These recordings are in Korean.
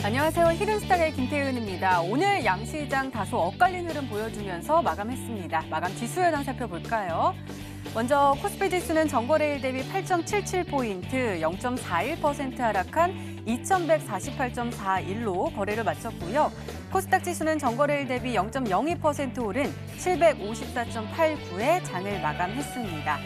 안녕하세요. 히든스탁의 김태은입니다. 오늘 양시장 다소 엇갈린 흐름 보여주면서 마감했습니다. 마감 지수 현황 살펴볼까요? 먼저 코스피 지수는 전거래일 대비 8.77포인트, 0.41% 하락한 2148.41로 거래를 마쳤고요. 코스닥 지수는 전거래일 대비 0.02% 오른 754.89에 장을 마감했습니다.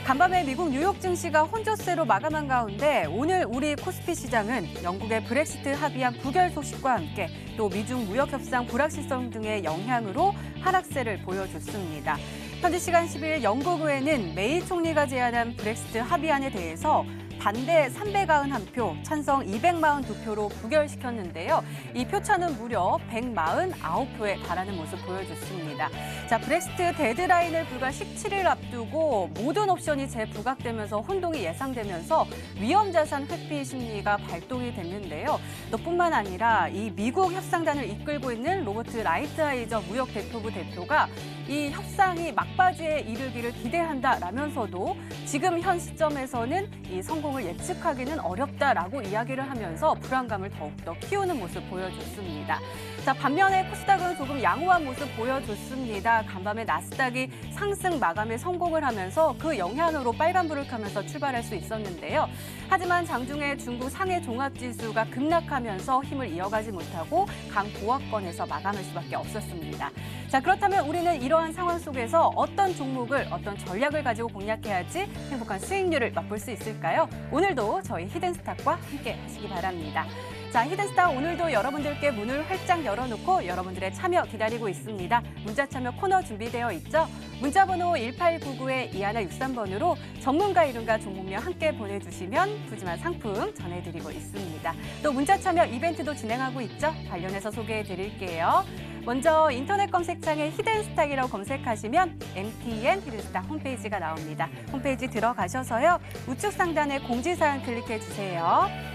간밤에 미국 뉴욕 증시가 혼조세로 마감한 가운데 오늘 우리 코스피 시장은 영국의 브렉시트 합의안 부결 소식과 함께 또 미중 무역 협상 불확실성 등의 영향으로 하락세를 보여줬습니다. 현지 시간 10일 영국 의회는 메이 총리가 제안한 브렉시트 합의안에 대해서 반대 391표, 찬성 242표로 부결시켰는데요. 이 표차는 무려 149표에 달하는 모습 보여줬습니다. 자, 브렉시트 데드라인을 불과 17일 앞두고 모든 옵션이 재부각되면서 혼동이 예상되면서 위험자산 회피 심리가 발동이 됐는데요. 뿐만 아니라 이 미국 협상단을 이끌고 있는 로버트 라이트하이저 무역대표부 대표가 이 협상이 막바지에 이르기를 기대한다라면서도 지금 현 시점에서는 이 성공을 예측하기는 어렵다라고 이야기를 하면서 불안감을 더욱더 키우는 모습 보여줬습니다. 자, 반면에 코스닥은 조금 양호한 모습 보여줬습니다. 간밤에 나스닥이 상승 마감에 성공을 하면서 그 영향으로 빨간불을 켜면서 출발할 수 있었는데요. 하지만 장중에 중국 상해 종합지수가 급락하면서 힘을 이어가지 못하고 강보합권에서 마감할 수밖에 없었습니다. 자, 그렇다면 우리는 이러한 상황 속에서 어떤 종목을, 어떤 전략을 가지고 공략해야지 행복한 수익률을 맛볼 수 있을까요? 오늘도 저희 히든스탁과 함께 하시기 바랍니다. 자, 히든스탁 오늘도 여러분들께 문을 활짝 열어놓고 여러분들의 참여 기다리고 있습니다. 문자 참여 코너 준비되어 있죠? 문자번호 1899-2163번으로 전문가 이름과 종목명 함께 보내주시면 푸짐한 상품 전해드리고 있습니다. 또 문자 참여 이벤트도 진행하고 있죠? 관련해서 소개해드릴게요. 먼저 인터넷 검색창에 히든스탁이라고 검색하시면 MTN 히든스탁 홈페이지가 나옵니다. 홈페이지 들어가셔서요. 우측 상단에 공지사항 클릭해주세요.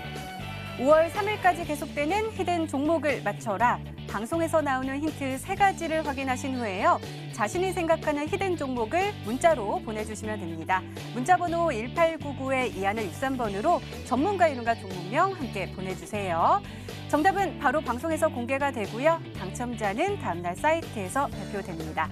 5월 3일까지 계속되는 히든 종목을 맞춰라. 방송에서 나오는 힌트 3가지를 확인하신 후에요. 자신이 생각하는 히든 종목을 문자로 보내주시면 됩니다. 문자번호 1899-2163번으로 전문가 이름과 종목명 함께 보내주세요. 정답은 바로 방송에서 공개가 되고요. 당첨자는 다음날 사이트에서 발표됩니다.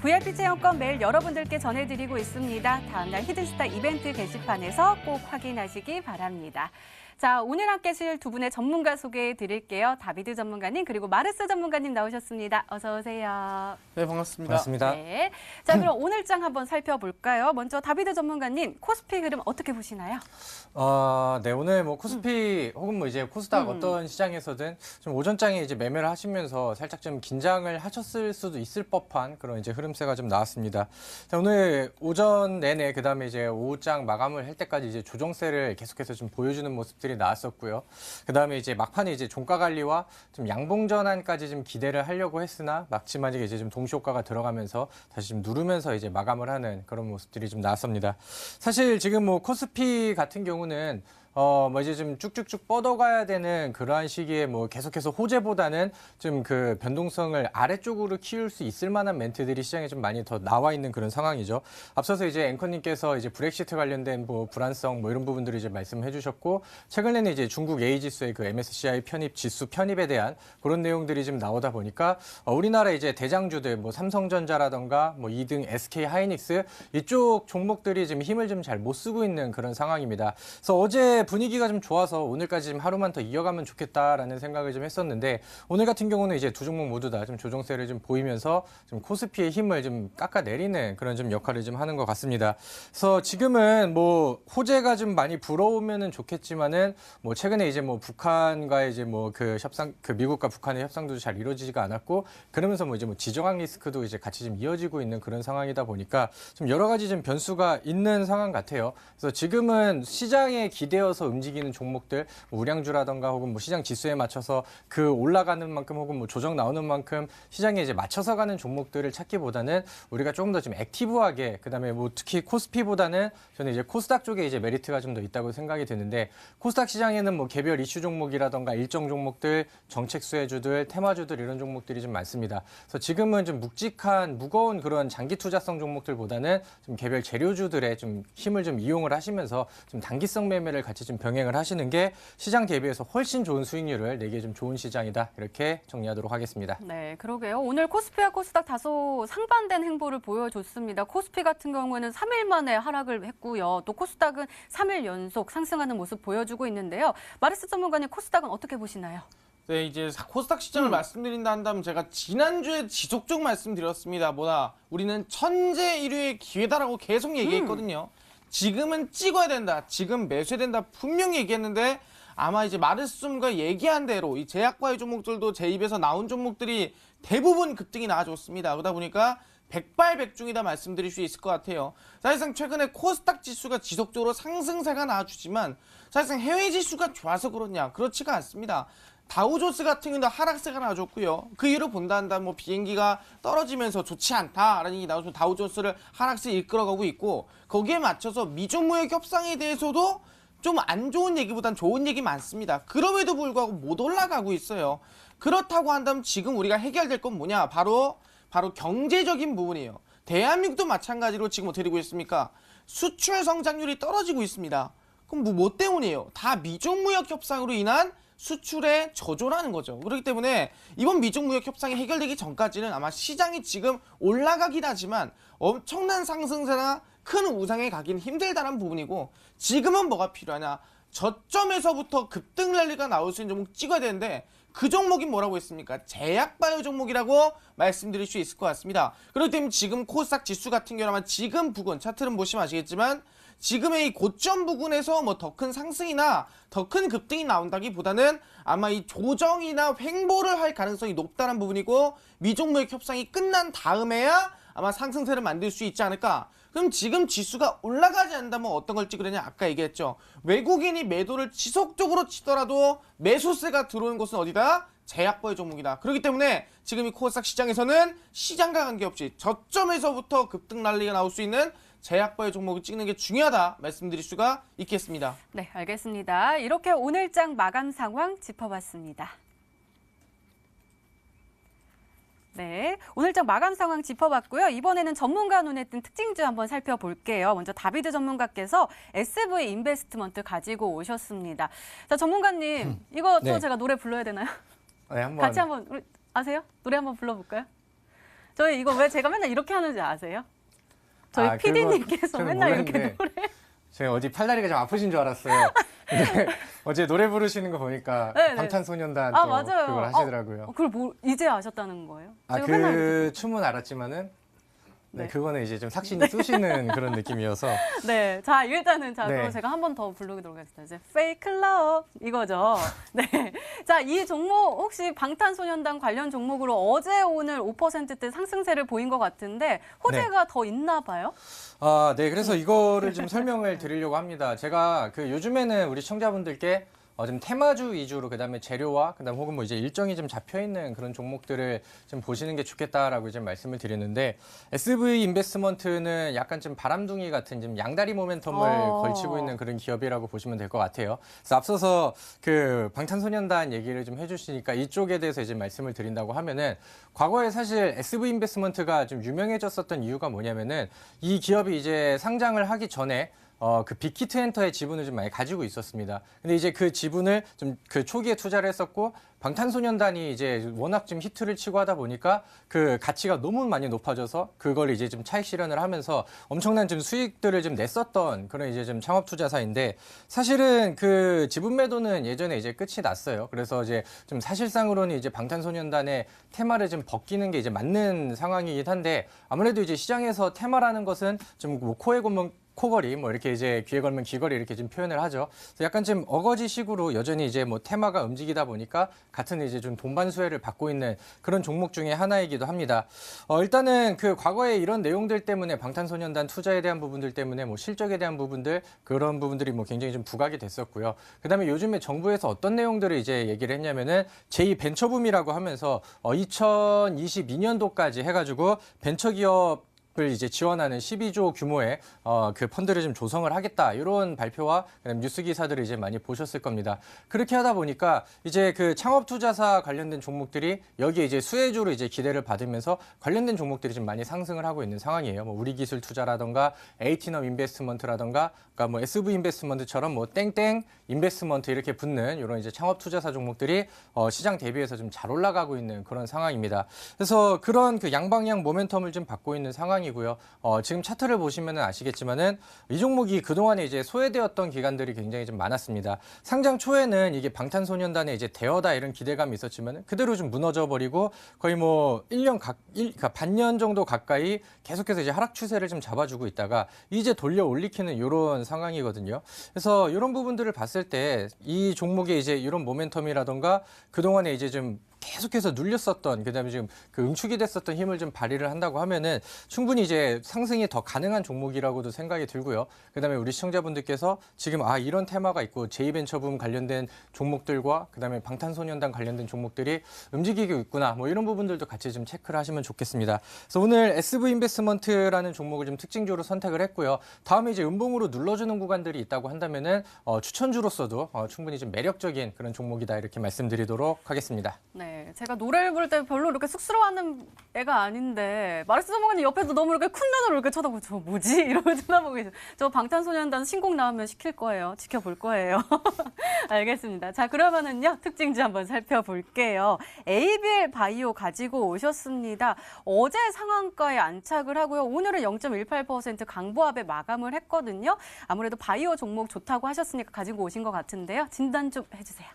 VIP 체험권 매일 여러분들께 전해드리고 있습니다. 다음날 히든스탁 이벤트 게시판에서 꼭 확인하시기 바랍니다. 자, 오늘 함께 하실 두 분의 전문가 소개해 드릴게요. 다비드 전문가님 그리고 마르스 전문가님 나오셨습니다. 어서 오세요. 네, 반갑습니다. 반갑습니다. 네. 자, 그럼 오늘 장 한번 살펴볼까요? 먼저 다비드 전문가님, 코스피 흐름 어떻게 보시나요? 네, 오늘 뭐 코스피 혹은 뭐 이제 코스닥 어떤 시장에서든 좀 오전장에 이제 매매를 하시면서 살짝 좀 긴장을 하셨을 수도 있을 법한 그런 이제 흐름세가 좀 나왔습니다. 자, 오늘 오전 내내 그다음에 이제 오후장 마감을 할 때까지 이제 조정세를 계속해서 좀 보여주는 모습들이 나왔었고요. 그다음에 이제 막판에 이제 종가 관리와 좀 양봉 전환까지 좀 기대를 하려고 했으나 막지마지게 이제 좀 동시효과가 들어가면서 다시 좀 누르면서 이제 마감을 하는 그런 모습들이 좀 나왔습니다. 사실 지금 뭐 코스피 같은 경우는 뭐 이제 좀 쭉쭉쭉 뻗어가야 되는 그러한 시기에 뭐 계속해서 호재보다는 좀 그 변동성을 아래쪽으로 키울 수 있을 만한 멘트들이 시장에 좀 많이 더 나와 있는 그런 상황이죠. 앞서서 이제 앵커님께서 이제 브렉시트 관련된 뭐 불안성 뭐 이런 부분들을 이제 말씀해 주셨고, 최근에는 이제 중국 A 지수의 그 MSCI 편입 지수 편입에 대한 그런 내용들이 좀 나오다 보니까 우리나라 이제 대장주들 뭐 삼성전자라던가 뭐 2등 SK 하이닉스 이쪽 종목들이 지금 힘을 좀 잘 못 쓰고 있는 그런 상황입니다. 그래서 어제 분위기가 좀 좋아서 오늘까지 좀 하루만 더 이어가면 좋겠다라는 생각을 좀 했었는데, 오늘 같은 경우는 이제 두 종목 모두 다 좀 조정세를 좀 보이면서 좀 코스피의 힘을 좀 깎아내리는 그런 좀 역할을 좀 하는 것 같습니다. 그래서 지금은 뭐 호재가 좀 많이 불어오면은 좋겠지만은 뭐 최근에 이제 뭐 북한과의 이제 뭐 그 협상, 그 미국과 북한의 협상도 잘 이루어지지가 않았고, 그러면서 뭐 이제 뭐 지정학 리스크도 이제 같이 좀 이어지고 있는 그런 상황이다 보니까 좀 여러 가지 좀 변수가 있는 상황 같아요. 그래서 지금은 시장에 기대어서 움직이는 종목들, 뭐 우량주라던가 혹은 뭐 시장 지수에 맞춰서 그 올라가는 만큼 혹은 뭐 조정 나오는 만큼 시장에 이제 맞춰서 가는 종목들을 찾기보다는 우리가 조금 더 좀 액티브하게, 그다음에 뭐 특히 코스피보다는 저는 이제 코스닥 쪽에 이제 메리트가 좀 더 있다고 생각이 드는데, 코스닥 시장에는 뭐 개별 이슈 종목이라던가 일정 종목들, 정책 수혜주들, 테마주들 이런 종목들이 좀 많습니다. 그래서 지금은 좀 묵직한 무거운 그런 장기 투자성 종목들보다는 좀 개별 재료주들의 좀 힘을 좀 이용을 하시면서 좀 단기성 매매를 같이 같이 좀 병행을 하시는 게 시장 대비해서 훨씬 좋은 수익률을 내기에 좀 좋은 시장이다. 이렇게 정리하도록 하겠습니다. 네, 그러게요. 오늘 코스피와 코스닥 다소 상반된 행보를 보여줬습니다. 코스피 같은 경우는 3일 만에 하락을 했고요. 또 코스닥은 3일 연속 상승하는 모습 보여주고 있는데요. 마르스 전문가님, 코스닥은 어떻게 보시나요? 네, 이제 코스닥 시장을 말씀드린다 한다면 제가 지난주에 지속적 말씀드렸습니다. 우리는 천재 일류의 기회다라고 계속 얘기했거든요. 지금은 찍어야 된다. 지금 매수해야 된다. 분명히 얘기했는데 아마 이제 마르스 전문가 얘기한 대로 이 제약바이오 종목들도 제 입에서 나온 종목들이 대부분 급등이 나와줬습니다. 그러다 보니까 백발백중이다 말씀드릴 수 있을 것 같아요. 사실상 최근에 코스닥 지수가 지속적으로 상승세가 나와주지만 사실상 해외 지수가 좋아서 그렇냐? 그렇지가 않습니다. 다우존스 같은 경우는 하락세가 나와줬고요. 그 이유를 본다 한다면 뭐 비행기가 떨어지면서 좋지 않다라는 얘기 나와서 다우존스를 하락세 이끌어가고 있고 거기에 맞춰서 미중 무역 협상에 대해서도 좀 안 좋은 얘기보단 좋은 얘기 많습니다. 그럼에도 불구하고 못 올라가고 있어요. 그렇다고 한다면 지금 우리가 해결될 건 뭐냐? 바로 경제적인 부분이에요. 대한민국도 마찬가지로 지금 어떻게 되고 있습니까? 수출 성장률이 떨어지고 있습니다. 그럼 뭐 때문이에요? 다 미중 무역 협상으로 인한 수출의 저조라는 거죠. 그렇기 때문에 이번 미중 무역 협상이 해결되기 전까지는 아마 시장이 지금 올라가긴 하지만 엄청난 상승세나 큰 우상에 가긴 힘들다는 부분이고 지금은 뭐가 필요하냐? 저점에서부터 급등 랠리가 나올 수 있는 종목 찍어야 되는데 그 종목이 뭐라고 했습니까? 제약바이오 종목이라고 말씀드릴 수 있을 것 같습니다. 그렇기 때문에 지금 코스닥 지수 같은 경우는 아마 지금 부근 차트를 보시면 아시겠지만 지금의 이 고점 부근에서 뭐 더 큰 상승이나 더 큰 급등이 나온다기보다는 아마 이 조정이나 횡보를 할 가능성이 높다는 부분이고 미중 무역 협상이 끝난 다음에야 아마 상승세를 만들 수 있지 않을까. 그럼 지금 지수가 올라가지 않는다면 어떤 걸 찍으려냐? 아까 얘기했죠. 외국인이 매도를 지속적으로 치더라도 매수세가 들어오는 곳은 어디다? 제약바이오 종목이다. 그렇기 때문에 지금 이 코스닥 시장에서는 시장과 관계없이 저점에서부터 급등 랠리가 나올 수 있는 제약바이오 종목을 찍는 게 중요하다 말씀드릴 수가 있겠습니다. 네, 알겠습니다. 이렇게 오늘장 마감 상황 짚어봤습니다. 네, 오늘장 마감 상황 짚어봤고요. 이번에는 전문가 눈에 띈 특징주 한번 살펴볼게요. 먼저 다비드 전문가께서 SV 인베스트먼트 가지고 오셨습니다. 자, 전문가님, 이거 또 네. 제가 노래 불러야 되나요? 네, 한번 같이 한번 우리 아세요? 노래 한번 불러볼까요? 저희 이거 왜 제가 맨날 이렇게 하는지 아세요? 저희 PD님께서 저는 맨날 몰랐는데 이렇게 노래. 제가 어디 팔다리가 좀 아프신 줄 알았어요. 근데 어제 노래 부르시는 거 보니까 네네. 방탄소년단 아, 또 맞아요. 그걸 하시더라고요. 그걸 뭐 이제 아셨다는 거예요? 제가 그 맨날 춤은 알았지만은 네, 네. 그거는 이제 좀 삭신이 쑤시는 그런 느낌이어서 네, 자 일단은 자 네. 그럼 제가 한 번 더 부르도록 하겠습니다. 이제 Fake Love 이거죠. 네, 자 이 종목 혹시 방탄소년단 관련 종목으로 어제 오늘 5%대 상승세를 보인 것 같은데 호재가 더 있나 봐요? 아, 네. 그래서 이거를 좀 설명을 드리려고 합니다. 제가 그 요즘에는 우리 시청자분들께 좀 테마주 위주로 그다음에 재료와 그다음 혹은 뭐 이제 일정이 좀 잡혀 있는 그런 종목들을 좀 보시는 게 좋겠다라고 이제 말씀을 드렸는데 SV 인베스트먼트는 약간 좀 바람둥이 같은 좀 양다리 모멘텀을 걸치고 있는 그런 기업이라고 보시면 될 것 같아요. 그래서 앞서서 그 방탄소년단 얘기를 좀 해주시니까 이쪽에 대해서 이제 말씀을 드린다고 하면은 과거에 사실 SV 인베스트먼트가 좀 유명해졌었던 이유가 뭐냐면은 이 기업이 이제 상장을 하기 전에 그 빅히트 엔터의 지분을 좀 많이 가지고 있었습니다. 근데 이제 그 지분을 좀 그 초기에 투자를 했었고 방탄소년단이 이제 워낙 좀 히트를 치고 하다 보니까 그 가치가 너무 많이 높아져서 그걸 이제 좀 차익 실현을 하면서 엄청난 좀 수익들을 좀 냈었던 그런 이제 좀 창업 투자사인데 사실은 그 지분 매도는 예전에 이제 끝이 났어요. 그래서 이제 좀 사실상으로는 이제 방탄소년단의 테마를 좀 벗기는 게 이제 맞는 상황이긴 한데 아무래도 이제 시장에서 테마라는 것은 좀 뭐 코에 걸면 코걸이 뭐 이렇게 이제 귀에 걸면 귀걸이 이렇게 좀 표현을 하죠. 그래서 약간 좀 어거지식으로 여전히 이제 뭐 테마가 움직이다 보니까 같은 이제 좀 동반 수혜를 받고 있는 그런 종목 중에 하나이기도 합니다. 일단은 그 과거에 이런 내용들 때문에 방탄소년단 투자에 대한 부분들 때문에 뭐 실적에 대한 부분들 그런 부분들이 뭐 굉장히 좀 부각이 됐었고요. 그다음에 요즘에 정부에서 어떤 내용들을 이제 얘기를 했냐면은 제2 벤처붐이라고 하면서 2022년도까지 해가지고 벤처기업 이제 지원하는 12조 규모의 그 펀드를 좀 조성을 하겠다 이런 발표와 그다음 뉴스 기사들을 이제 많이 보셨을 겁니다. 그렇게 하다 보니까 이제 그 창업 투자사 관련된 종목들이 여기에 이제 수혜주로 이제 기대를 받으면서 관련된 종목들이 좀 많이 상승을 하고 있는 상황이에요. 뭐 우리기술 투자라던가 에이티넘 인베스트먼트라던가 그러니까 뭐 SV 인베스트먼트처럼 뭐 땡땡 인베스트먼트 이렇게 붙는 이런 이제 창업 투자사 종목들이 시장 대비해서 좀 잘 올라가고 있는 그런 상황입니다. 그래서 그런 그 양방향 모멘텀을 좀 받고 있는 상황이고요. 지금 차트를 보시면 아시겠지만은 이 종목이 그동안에 이제 소외되었던 기간들이 굉장히 좀 많았습니다. 상장 초에는 이게 방탄소년단의 이제 대여다 이런 기대감이 있었지만 그대로 좀 무너져 버리고 거의 뭐 1년 그러니까 반년 정도 가까이 계속해서 이제 하락 추세를 좀 잡아주고 있다가 이제 돌려 올리키는 이런 상황이거든요. 그래서 이런 부분들을 봤을 때 이 종목의 이제 이런 모멘텀이라던가 그동안에 이제 좀 계속해서 눌렸었던 그다음에 지금 그 응축이 됐었던 힘을 좀 발휘를 한다고 하면은 충분히 이제 상승이 더 가능한 종목이라고도 생각이 들고요. 그다음에 우리 시청자분들께서 지금 이런 테마가 있고 제2벤처붐 관련된 종목들과 그다음에 방탄소년단 관련된 종목들이 움직이고 있구나. 뭐 이런 부분들도 같이 좀 체크를 하시면 좋겠습니다. 그래서 오늘 SV 인베스트먼트라는 종목을 좀 특징주로 선택을 했고요. 다음에 이제 음봉으로 눌러주는 구간들이 있다고 한다면은 추천주로서도 충분히 좀 매력적인 그런 종목이다 이렇게 말씀드리도록 하겠습니다. 네, 제가 노래를 부를 때 별로 이렇게 쑥스러워하는 애가 아닌데 마르스 선생님 옆에서 너무 이렇게 큰 눈으로 이렇게 쳐다보고 저 뭐지? 이러고 쳐다보고 계세요. 저 방탄소년단 신곡 나오면 시킬 거예요. 지켜볼 거예요. 알겠습니다. 자, 그러면은요 특징주 한번 살펴볼게요. ABL 바이오 가지고 오셨습니다. 어제 상한가에 안착을 하고요. 오늘은 0.18% 강보합에 마감을 했거든요. 아무래도 바이오 종목 좋다고 하셨으니까 가지고 오신 것 같은데요. 진단 좀 해주세요.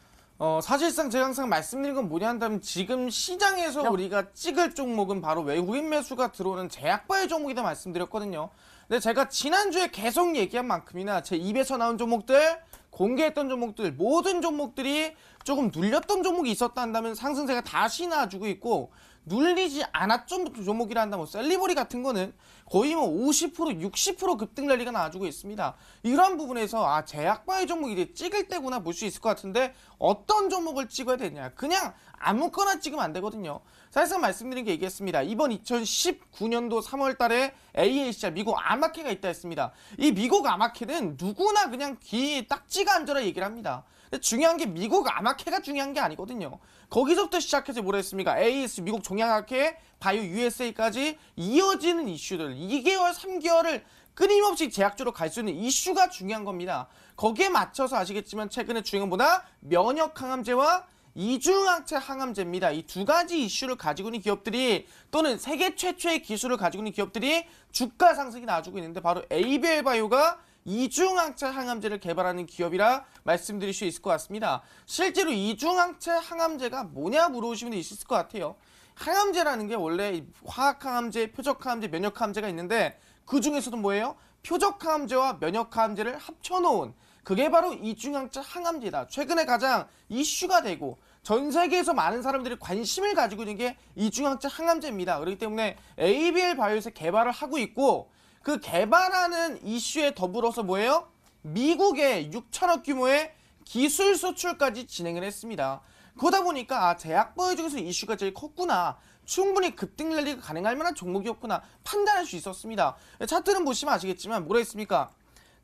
사실상 제가 항상 말씀드린 건 뭐냐 한다면 지금 시장에서 우리가 찍을 종목은 바로 외국인 매수가 들어오는 제약바이오 종목이다 말씀드렸거든요. 근데 제가 지난주에 계속 얘기한 만큼이나 제 입에서 나온 종목들, 공개했던 종목들, 모든 종목들이 조금 눌렸던 종목이 있었다 한다면 상승세가 다시 나와주고 있고 눌리지 않았던 종목이라 한다면 뭐 셀리버리 같은 거는 거의 뭐 50%, 60% 급등 랠리가 나와주고 있습니다. 이런 부분에서 제약바이오 종목이 이제 찍을 때구나 볼 수 있을 것 같은데 어떤 종목을 찍어야 되냐. 그냥 아무거나 찍으면 안 되거든요. 사실상 말씀드린 게 얘기했습니다. 이번 2019년도 3월 달에 AACR 미국 아마케가 있다 했습니다. 이 미국 아마케는 누구나 그냥 귀에 딱지가 앉아라 얘기를 합니다. 근데 중요한 게 미국 아마케가 중요한 게 아니거든요. 거기서부터 시작해서 뭐라 했습니까? AS 미국 종양학회, 바이오 USA까지 이어지는 이슈들 2개월, 3개월을 끊임없이 제약주로 갈 수 있는 이슈가 중요한 겁니다. 거기에 맞춰서 아시겠지만 최근에 주행은 뭐다? 면역 항암제와 이중항체 항암제입니다. 이 두 가지 이슈를 가지고 있는 기업들이 또는 세계 최초의 기술을 가지고 있는 기업들이 주가 상승이 나와주고 있는데 바로 ABL 바이오가 이중항체 항암제를 개발하는 기업이라 말씀드릴 수 있을 것 같습니다. 실제로 이중항체 항암제가 뭐냐 물어보시면 있을 것 같아요. 항암제라는 게 원래 화학항암제, 표적항암제, 면역항암제가 있는데 그 중에서도 뭐예요? 표적항암제와 면역항암제를 합쳐놓은 그게 바로 이중항체 항암제다. 최근에 가장 이슈가 되고 전 세계에서 많은 사람들이 관심을 가지고 있는 게 이중항체 항암제입니다. 그렇기 때문에 ABL 바이오에서 개발을 하고 있고 그 개발하는 이슈에 더불어서 뭐예요? 미국에 6천억 규모의 기술 수출까지 진행을 했습니다. 그러다 보니까 제약바이오 중에서 이슈가 제일 컸구나. 충분히 급등 랠리가 가능할 만한 종목이었구나 판단할 수 있었습니다. 차트는 보시면 아시겠지만 뭐라 했습니까?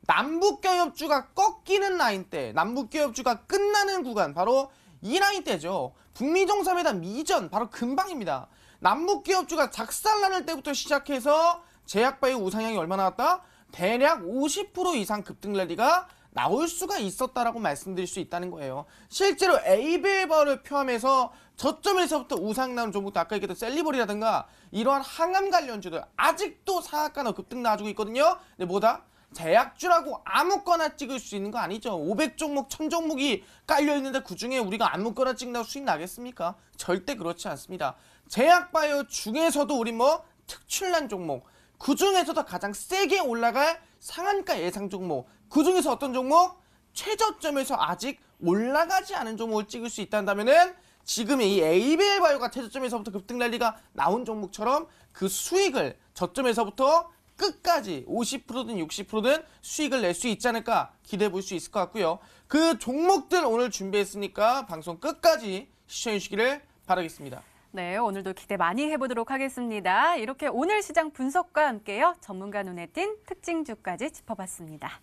남북교역주가 꺾이는 라인대, 남북교역주가 끝나는 구간 바로 이 라인대죠. 북미정상회담 이전 바로 금방입니다. 남북교역주가 작살나는 때부터 시작해서 제약바이오 우상향이 얼마나 나왔다? 대략 50% 이상 급등 랠리가 나올 수가 있었다라고 말씀드릴 수 있다는 거예요. 실제로 ABL 바이오를 포함해서 저점에서부터 우상 나온 종목도 아까 얘기했던 셀리버리라든가 이러한 항암 관련주들 아직도 상한가나 급등 나와주고 있거든요. 근데 뭐다? 제약주라고 아무거나 찍을 수 있는 거 아니죠. 500종목, 1000종목이 깔려있는데 그중에 우리가 아무거나 찍는다고 수익 나겠습니까? 절대 그렇지 않습니다. 제약바이오 중에서도 우리 뭐 특출난 종목, 그 중에서도 가장 세게 올라갈 상한가 예상 종목, 그 중에서 어떤 종목? 최저점에서 아직 올라가지 않은 종목을 찍을 수 있다면은 지금 이 ABL 바이오가 최저점에서부터 급등 랠리가 나온 종목처럼 그 수익을 저점에서부터 끝까지 50%든 60%든 수익을 낼 수 있지 않을까 기대해 볼 수 있을 것 같고요. 그 종목들 오늘 준비했으니까 방송 끝까지 시청해 주시기를 바라겠습니다. 네, 오늘도 기대 많이 해보도록 하겠습니다. 이렇게 오늘 시장 분석과 함께요. 전문가 눈에 띈 특징주까지 짚어봤습니다.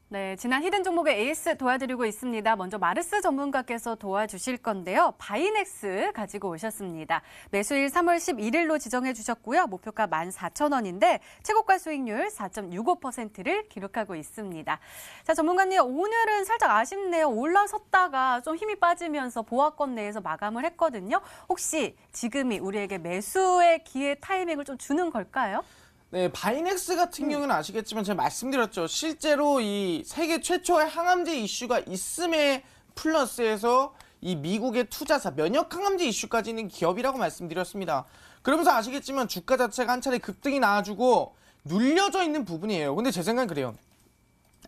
네, 지난 히든 종목의 에이스 도와드리고 있습니다. 먼저 마르스 전문가께서 도와주실 건데요. 바이넥스 가지고 오셨습니다. 매수일 3월 11일로 지정해 주셨고요. 목표가 14,000원인데 최고가 수익률 4.65%를 기록하고 있습니다. 자, 전문가님, 오늘은 살짝 아쉽네요. 올라섰다가 좀 힘이 빠지면서 보합권 내에서 마감을 했거든요. 혹시 지금이 우리에게 매수의 기회 타이밍을 좀 주는 걸까요? 네, 바이넥스 같은 경우는 아시겠지만 제가 말씀드렸죠. 실제로 이 세계 최초의 항암제 이슈가 있음에 플러스해서 이 미국의 투자사 면역 항암제 이슈까지 있는 기업이라고 말씀드렸습니다. 그러면서 아시겠지만 주가 자체가 한 차례 급등이 나와주고 눌려져 있는 부분이에요. 근데 제 생각은 그래요.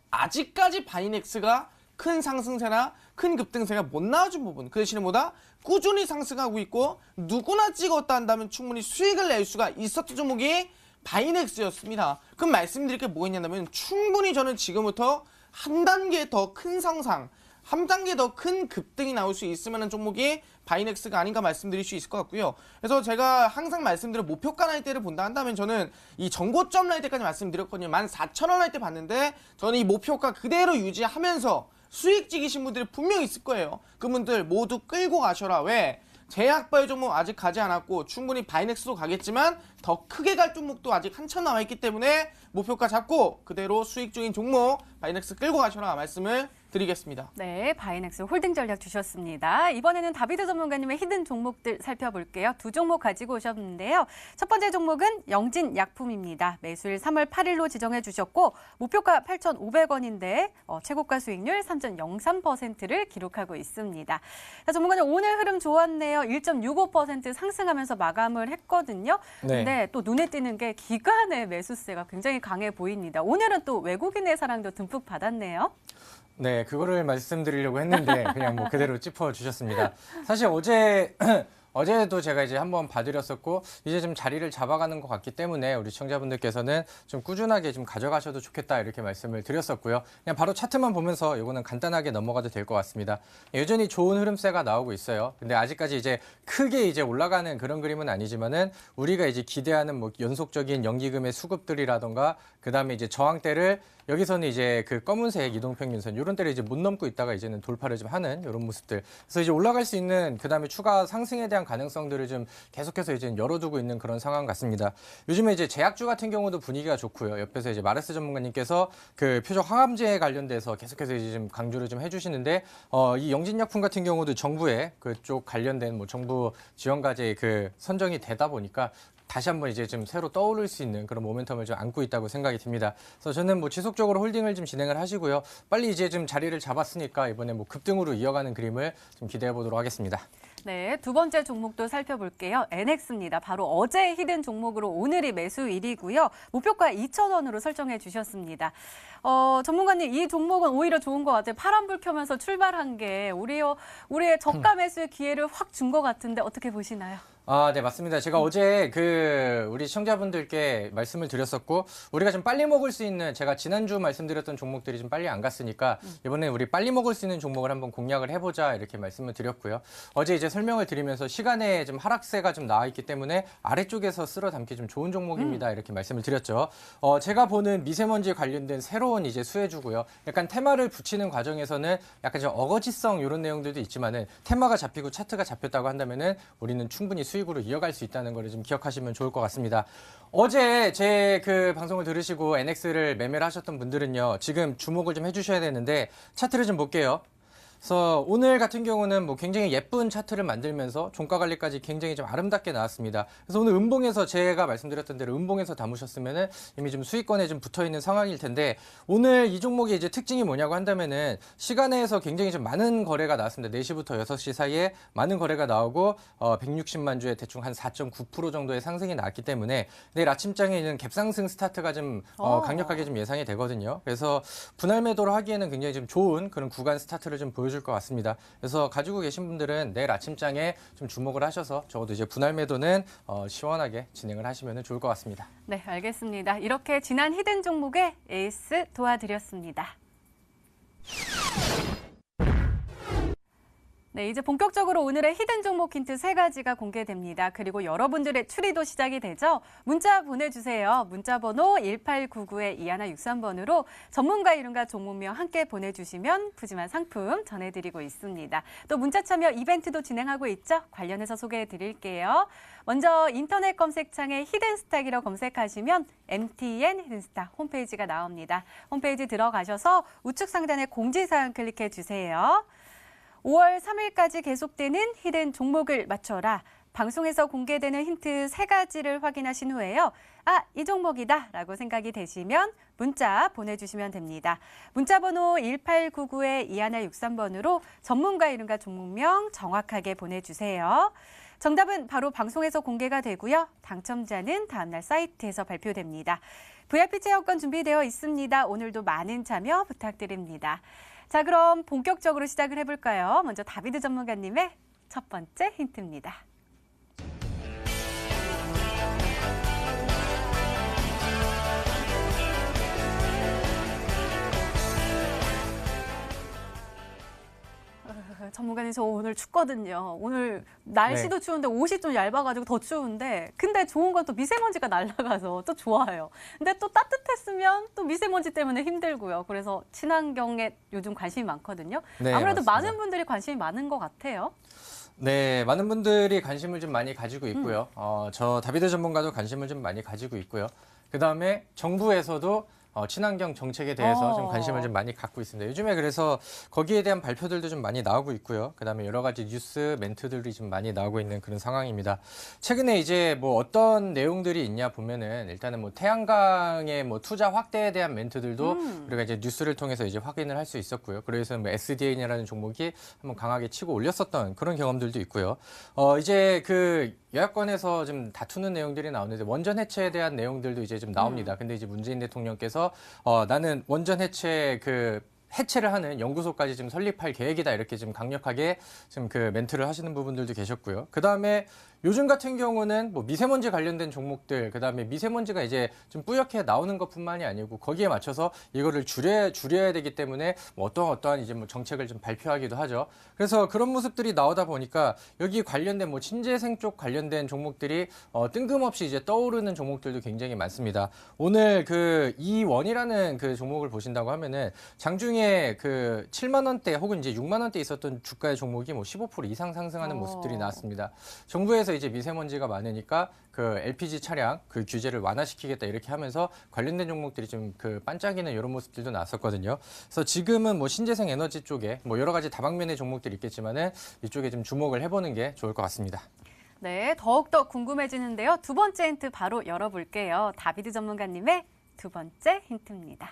아직까지 바이넥스가 큰 상승세나 큰 급등세가 못 나와준 부분, 그 대신에 뭐다? 꾸준히 상승하고 있고 누구나 찍었다 한다면 충분히 수익을 낼 수가 있었던 종목이 바이넥스였습니다. 그럼 말씀드릴 게 뭐가 있냐면 충분히 저는 지금부터 한 단계 더 큰 상상, 한 단계 더 큰 급등이 나올 수 있을 만한 종목이 바이넥스가 아닌가 말씀드릴 수 있을 것 같고요. 그래서 제가 항상 말씀드린 목표가 나이대를 본다 한다면 저는 이 정고점 나이대까지 말씀드렸거든요. 14,000원 할 때 봤는데 저는 이 목표가 그대로 유지하면서 수익 찍으신 분들이 분명히 있을 거예요. 그분들 모두 끌고 가셔라. 왜? 제약바이오 종목 아직 가지 않았고 충분히 바이넥스도 가겠지만 더 크게 갈 종목도 아직 한참 남아있기 때문에 목표가 잡고 그대로 수익 중인 종목 바이넥스 끌고 가셔라 말씀을 드리겠습니다. 네, 바이넥스 홀딩 전략 주셨습니다. 이번에는 다비드 전문가님의 히든 종목들 살펴볼게요. 두 종목 가지고 오셨는데요. 첫 번째 종목은 영진약품입니다. 매수일 3월 8일로 지정해 주셨고 목표가 8,500원인데 최고가 수익률 3.03%를 기록하고 있습니다. 자, 전문가님 오늘 흐름 좋았네요. 1.65% 상승하면서 마감을 했거든요. 네. 근데 또 눈에 띄는 게 기관의 매수세가 굉장히 강해 보입니다. 오늘은 또 외국인의 사랑도 듬뿍 받았네요. 네, 그거를 말씀드리려고 했는데 그냥 뭐 그대로 짚어주셨습니다. 사실 어제도 제가 이제 한번 봐드렸었고 이제 좀 자리를 잡아가는 것 같기 때문에 우리 시청자분들께서는 좀 꾸준하게 좀 가져가셔도 좋겠다 이렇게 말씀을 드렸었고요. 그냥 바로 차트만 보면서 이거는 간단하게 넘어가도 될 것 같습니다. 여전히 좋은 흐름세가 나오고 있어요. 근데 아직까지 이제 크게 이제 올라가는 그런 그림은 아니지만은 우리가 이제 기대하는 뭐 연속적인 연기금의 수급들이라던가 그다음에 이제 저항대를 여기서는 이제 그 검은색 이동평균선 이런 때를 이제 못 넘고 있다가 이제는 돌파를 좀 하는 이런 모습들. 그래서 이제 올라갈 수 있는 그다음에 추가 상승에 대한 가능성들을 좀 계속해서 이제 열어두고 있는 그런 상황 같습니다. 요즘에 이제 제약주 같은 경우도 분위기가 좋고요. 옆에서 이제 마르스 전문가님께서 그 표적 항암제에 관련돼서 계속해서 이제 좀 강조를 좀 해주시는데 이 영진약품 같은 경우도 정부의 그쪽 관련된 뭐 정부 지원과제 그 선정이 되다 보니까 다시 한번 이제 좀 새로 떠오를 수 있는 그런 모멘텀을 좀 안고 있다고 생각이 듭니다. 그래서 저는 뭐 지속적으로 홀딩을 좀 진행을 하시고요. 빨리 이제 좀 자리를 잡았으니까 이번에 뭐 급등으로 이어가는 그림을 좀 기대해 보도록 하겠습니다. 네, 두 번째 종목도 살펴볼게요. NX입니다. 바로 어제 히든 종목으로 오늘이 매수일이고요. 목표가 2,000원으로 설정해 주셨습니다. 전문가님, 이 종목은 오히려 좋은 것 같아요. 파란불 켜면서 출발한 게 우리의 저가 매수의 기회를 확 준 것 같은데 어떻게 보시나요? 아, 네, 맞습니다. 제가 어제 우리 시청자분들께 말씀을 드렸었고, 우리가 좀 빨리 먹을 수 있는, 제가 지난주 말씀드렸던 종목들이 좀 빨리 안 갔으니까, 이번에 우리 빨리 먹을 수 있는 종목을 한번 공략을 해보자, 이렇게 말씀을 드렸고요. 어제 이제 설명을 드리면서 시간에 좀 하락세가 좀 나와 있기 때문에 아래쪽에서 쓸어 담기 좀 좋은 종목입니다, 이렇게 말씀을 드렸죠. 제가 보는 미세먼지 관련된 새로운 이제 수혜주고요. 약간 테마를 붙이는 과정에서는 약간 좀 어거지성 이런 내용들도 있지만은, 테마가 잡히고 차트가 잡혔다고 한다면은, 우리는 충분히 수익으로 이어갈 수 있다는 걸 좀 기억하시면 좋을 것 같습니다. 어제 제 그 방송을 들으시고 NX를 매매를 하셨던 분들은요, 지금 주목을 좀 해주셔야 되는데 차트를 좀 볼게요. 그래서 오늘 같은 경우는 뭐 굉장히 예쁜 차트를 만들면서 종가 관리까지 굉장히 좀 아름답게 나왔습니다. 그래서 오늘 음봉에서 제가 말씀드렸던 대로 음봉에서 담으셨으면은 이미 좀 수익권에 좀 붙어 있는 상황일 텐데 오늘 이 종목의 이제 특징이 뭐냐고 한다면은 시간에서 굉장히 좀 많은 거래가 나왔습니다. 4시부터 6시 사이에 많은 거래가 나오고 160만 주에 대충 한 4.9% 정도의 상승이 나왔기 때문에 내일 아침장에 있는 갭상승 스타트가 좀 강력하게 좀 예상이 되거든요. 그래서 분할 매도를 하기에는 굉장히 좀 좋은 그런 구간 스타트를 좀 보여 보여줄 것 같습니다. 그래서 가지고 계신 분들은 내일 아침장에 좀 주목을 하셔서 적어도 이제 분할 매도는 시원하게 진행을 하시면 좋을 것 같습니다. 네, 알겠습니다. 이렇게 지난 히든 종목의 에이스 도와드렸습니다. 네, 이제 본격적으로 오늘의 히든 종목 힌트 3가지가 공개됩니다. 그리고 여러분들의 추리도 시작이 되죠. 문자 보내주세요. 문자 번호 1899-2163번으로 전문가 이름과 종목명 함께 보내주시면 푸짐한 상품 전해드리고 있습니다. 또 문자 참여 이벤트도 진행하고 있죠. 관련해서 소개해드릴게요. 먼저 인터넷 검색창에 히든스탁이라고 검색하시면 MTN 히든스탁 홈페이지가 나옵니다. 홈페이지 들어가셔서 우측 상단에 공지사항 클릭해 주세요. 5월 3일까지 계속되는 히든 종목을 맞춰라. 방송에서 공개되는 힌트 3가지를 확인하신 후에요. 아, 이 종목이다 라고 생각이 되시면 문자 보내주시면 됩니다. 문자 번호 1899-2163번으로 전문가 이름과 종목명 정확하게 보내주세요. 정답은 바로 방송에서 공개가 되고요. 당첨자는 다음날 사이트에서 발표됩니다. VIP 체험권 준비되어 있습니다. 오늘도 많은 참여 부탁드립니다. 자, 그럼 본격적으로 시작을 해볼까요? 먼저 다비드 전문가님의 첫 번째 힌트입니다. 전문가님, 저 오늘 춥거든요. 오늘 날씨도 추운데 옷이 좀 얇아가지고 더 추운데, 근데 좋은 건 또 미세먼지가 날아가서 또 좋아요. 근데 또 따뜻했으면 또 미세먼지 때문에 힘들고요. 그래서 친환경에 요즘 관심이 많거든요. 네, 아무래도 맞습니다. 많은 분들이 관심이 많은 것 같아요. 네, 많은 분들이 관심을 좀 많이 가지고 있고요. 저 다비드 전문가도 관심을 좀 많이 가지고 있고요. 그다음에 정부에서도 친환경 정책에 대해서 좀 관심을 좀 많이 갖고 있습니다. 요즘에 그래서 거기에 대한 발표들도 좀 많이 나오고 있고요. 그다음에 여러 가지 뉴스 멘트들이 좀 많이 나오고 있는 그런 상황입니다. 최근에 이제 뭐 어떤 내용들이 있냐 보면은 일단은 뭐 태양광의 뭐 투자 확대에 대한 멘트들도 우리가 이제 뉴스를 통해서 이제 확인을 할 수 있었고요. 그래서 뭐 SDN이라는 종목이 한번 강하게 치고 올렸었던 그런 경험들도 있고요. 이제 그 여야권에서 좀 다투는 내용들이 나오는데 원전 해체에 대한 내용들도 이제 좀 나옵니다. 근데 이제 문재인 대통령께서 나는 원전 해체를 하는 연구소까지 좀 설립할 계획이다 이렇게 좀 강력하게 좀 그 멘트를 하시는 부분들도 계셨고요. 그 다음에 요즘 같은 경우는 뭐 미세먼지 관련된 종목들, 그 다음에 미세먼지가 이제 좀 뿌옇게 나오는 것뿐만이 아니고 거기에 맞춰서 이거를 줄여야 되기 때문에 뭐 어떠한 이제 뭐 정책을 좀 발표하기도 하죠. 그래서 그런 모습들이 나오다 보니까 여기 관련된 뭐 신재생 쪽 관련된 종목들이 뜬금없이 이제 떠오르는 종목들도 굉장히 많습니다. 오늘 그 이원이라는 그 종목을 보신다고 하면은 장중에 그 7만 원대 혹은 이제 6만 원대 있었던 주가의 종목이 뭐 15% 이상 상승하는 모습들이 나왔습니다. 정부에서 이제 미세먼지가 많으니까 그 LPG 차량 그 규제를 완화시키겠다 이렇게 하면서 관련된 종목들이 좀 그 반짝이는 이런 모습들도 나왔었거든요. 그래서 지금은 뭐 신재생 에너지 쪽에 뭐 여러 가지 다방면의 종목들이 있겠지만은 이쪽에 좀 주목을 해보는 게 좋을 것 같습니다. 네, 더욱더 궁금해지는데요. 두 번째 힌트 바로 열어볼게요. 다비드 전문가님의 두 번째 힌트입니다.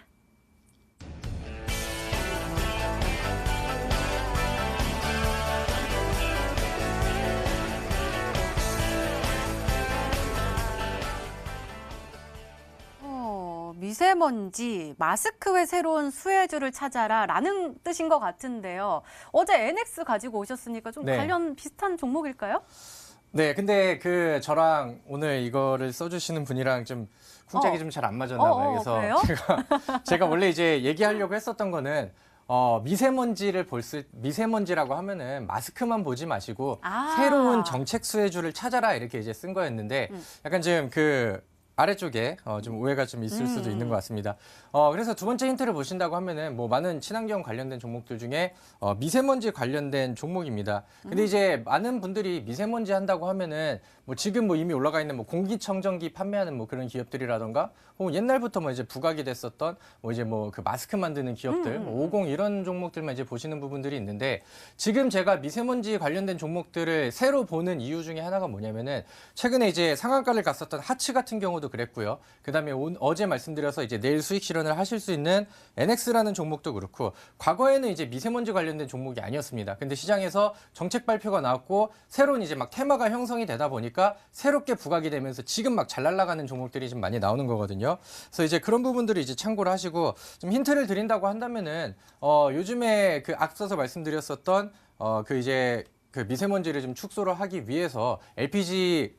미세먼지, 마스크 외 새로운 수혜주를 찾아라 라는 뜻인 것 같은데요. 어제 NX 가지고 오셨으니까 좀 네. 관련 비슷한 종목일까요? 네, 근데 그 저랑 오늘 이거를 써주시는 분이랑 좀 쿵짝이 좀 잘 안 맞았나 봐요. 그래서 그래요? 제가 원래 이제 얘기하려고 했었던 거는 미세먼지라고 하면은 마스크만 보지 마시고 새로운 정책 수혜주를 찾아라 이렇게 이제 쓴 거였는데 약간 좀 그 아래쪽에 좀 오해가 좀 있을 수도 있는 것 같습니다. 그래서 두 번째 힌트를 보신다고 하면은 뭐 많은 친환경 관련된 종목들 중에 미세먼지 관련된 종목입니다. 근데 이제 많은 분들이 미세먼지 한다고 하면은 뭐 지금 뭐 이미 올라가 있는 뭐 공기청정기 판매하는 뭐 그런 기업들이라던가 혹은 옛날부터 뭐 이제 부각이 됐었던 뭐 이제 뭐 그 마스크 만드는 기업들, 뭐 50 이런 종목들만 이제 보시는 부분들이 있는데 지금 제가 미세먼지 관련된 종목들을 새로 보는 이유 중에 하나가 뭐냐면은 최근에 이제 상한가를 갔었던 하츠 같은 경우도 코스닥하고도 그랬고요. 그다음에 어제 말씀드려서 이제 내일 수익 실현을 하실 수 있는 NX라는 종목도 그렇고 과거에는 이제 미세먼지 관련된 종목이 아니었습니다. 근데 시장에서 정책 발표가 나왔고 새로운 이제 막 테마가 형성이 되다 보니까 새롭게 부각이 되면서 지금 막 잘 날아가는 종목들이 좀 많이 나오는 거거든요. 그래서 이제 그런 부분들을 이제 참고를 하시고 좀 힌트를 드린다고 한다면은 요즘에 그 앞서서 말씀드렸었던 그 이제 그 미세먼지를 좀 축소를 하기 위해서 LPG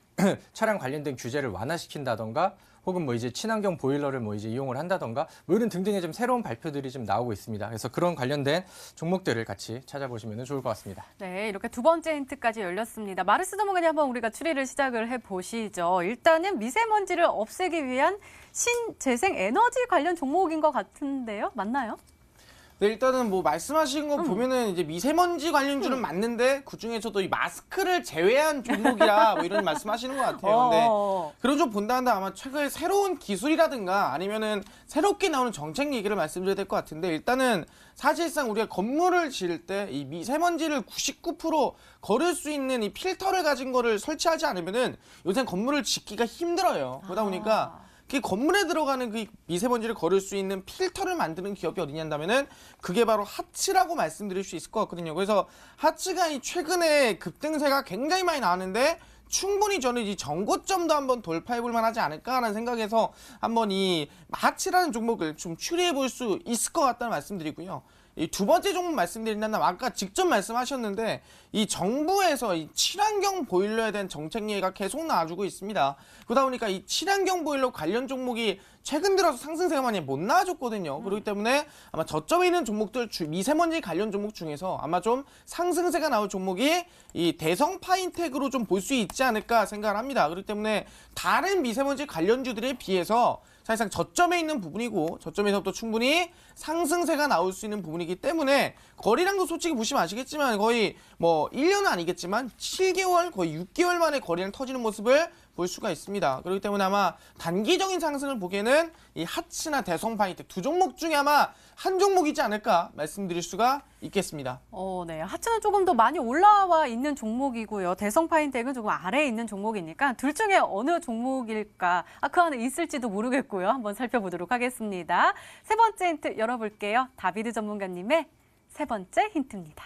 차량 관련된 규제를 완화시킨다던가 혹은 뭐 이제 친환경 보일러를 뭐 이제 이용을 한다던가 뭐 이런 등등의 좀 새로운 발표들이 좀 나오고 있습니다. 그래서 그런 관련된 종목들을 같이 찾아보시면 좋을 것 같습니다. 네, 이렇게 두 번째 힌트까지 열렸습니다. 마르스 도모간에 한번 우리가 추리를 시작을 해보시죠. 일단은 미세먼지를 없애기 위한 신재생 에너지 관련 종목인 것 같은데요. 맞나요? 네, 일단은 뭐 말씀하신 거 보면은 이제 미세먼지 관련주는 맞는데 그 중에서도 이 마스크를 제외한 종목이라 뭐 이런 말씀하시는 것 같아요. 근데 그런 좀 본다는데 아마 최근에 새로운 기술이라든가 아니면은 새롭게 나오는 정책 얘기를 말씀드려야 될 것 같은데 일단은 사실상 우리가 건물을 지을 때 이 미세먼지를 99% 거를 수 있는 이 필터를 가진 거를 설치하지 않으면은 요새 건물을 짓기가 힘들어요. 그러다 보니까 그 건물에 들어가는 그 미세먼지를 거를 수 있는 필터를 만드는 기업이 어디냐 한다면은 그게 바로 하츠라고 말씀드릴 수 있을 것 같거든요. 그래서 하츠가 이 최근에 급등세가 굉장히 많이 나왔는데 충분히 저는 이 전고점도 한번 돌파해 볼 만하지 않을까라는 생각에서 한번 이 하츠라는 종목을 좀 추리해 볼 수 있을 것 같다는 말씀드리고요. 이 두 번째 종목 말씀드린다면 아까 직접 말씀하셨는데 이 정부에서 이 친환경 보일러에 대한 정책 얘기가 계속 나와주고 있습니다. 그러다 보니까 이 친환경 보일러 관련 종목이 최근 들어서 상승세가 많이 못 나와줬거든요. 그렇기 때문에 아마 저점에 있는 종목들 미세먼지 관련 종목 중에서 아마 좀 상승세가 나올 종목이 이 대성 파인텍으로 좀 볼 수 있지 않을까 생각을 합니다. 그렇기 때문에 다른 미세먼지 관련주들에 비해서 사실상 저점에 있는 부분이고 저점에서부터 충분히 상승세가 나올 수 있는 부분이기 때문에 거래량도 솔직히 보시면 아시겠지만 거의 뭐 1년은 아니겠지만 7개월 거의 6개월 만에 거래량 터지는 모습을 볼 수가 있습니다. 그렇기 때문에 아마 단기적인 상승을 보기에는 이 하츠나 대성 파인텍 두 종목 중에 아마 한 종목이지 않을까 말씀드릴 수가 있겠습니다. 네. 하츠는 조금 더 많이 올라와 있는 종목이고요. 대성 파인텍은 조금 아래에 있는 종목이니까 둘 중에 어느 종목일까? 그 안에 있을지도 모르겠고요. 한번 살펴보도록 하겠습니다. 세 번째 힌트 열어볼게요. 다비드 전문가님의 세 번째 힌트입니다.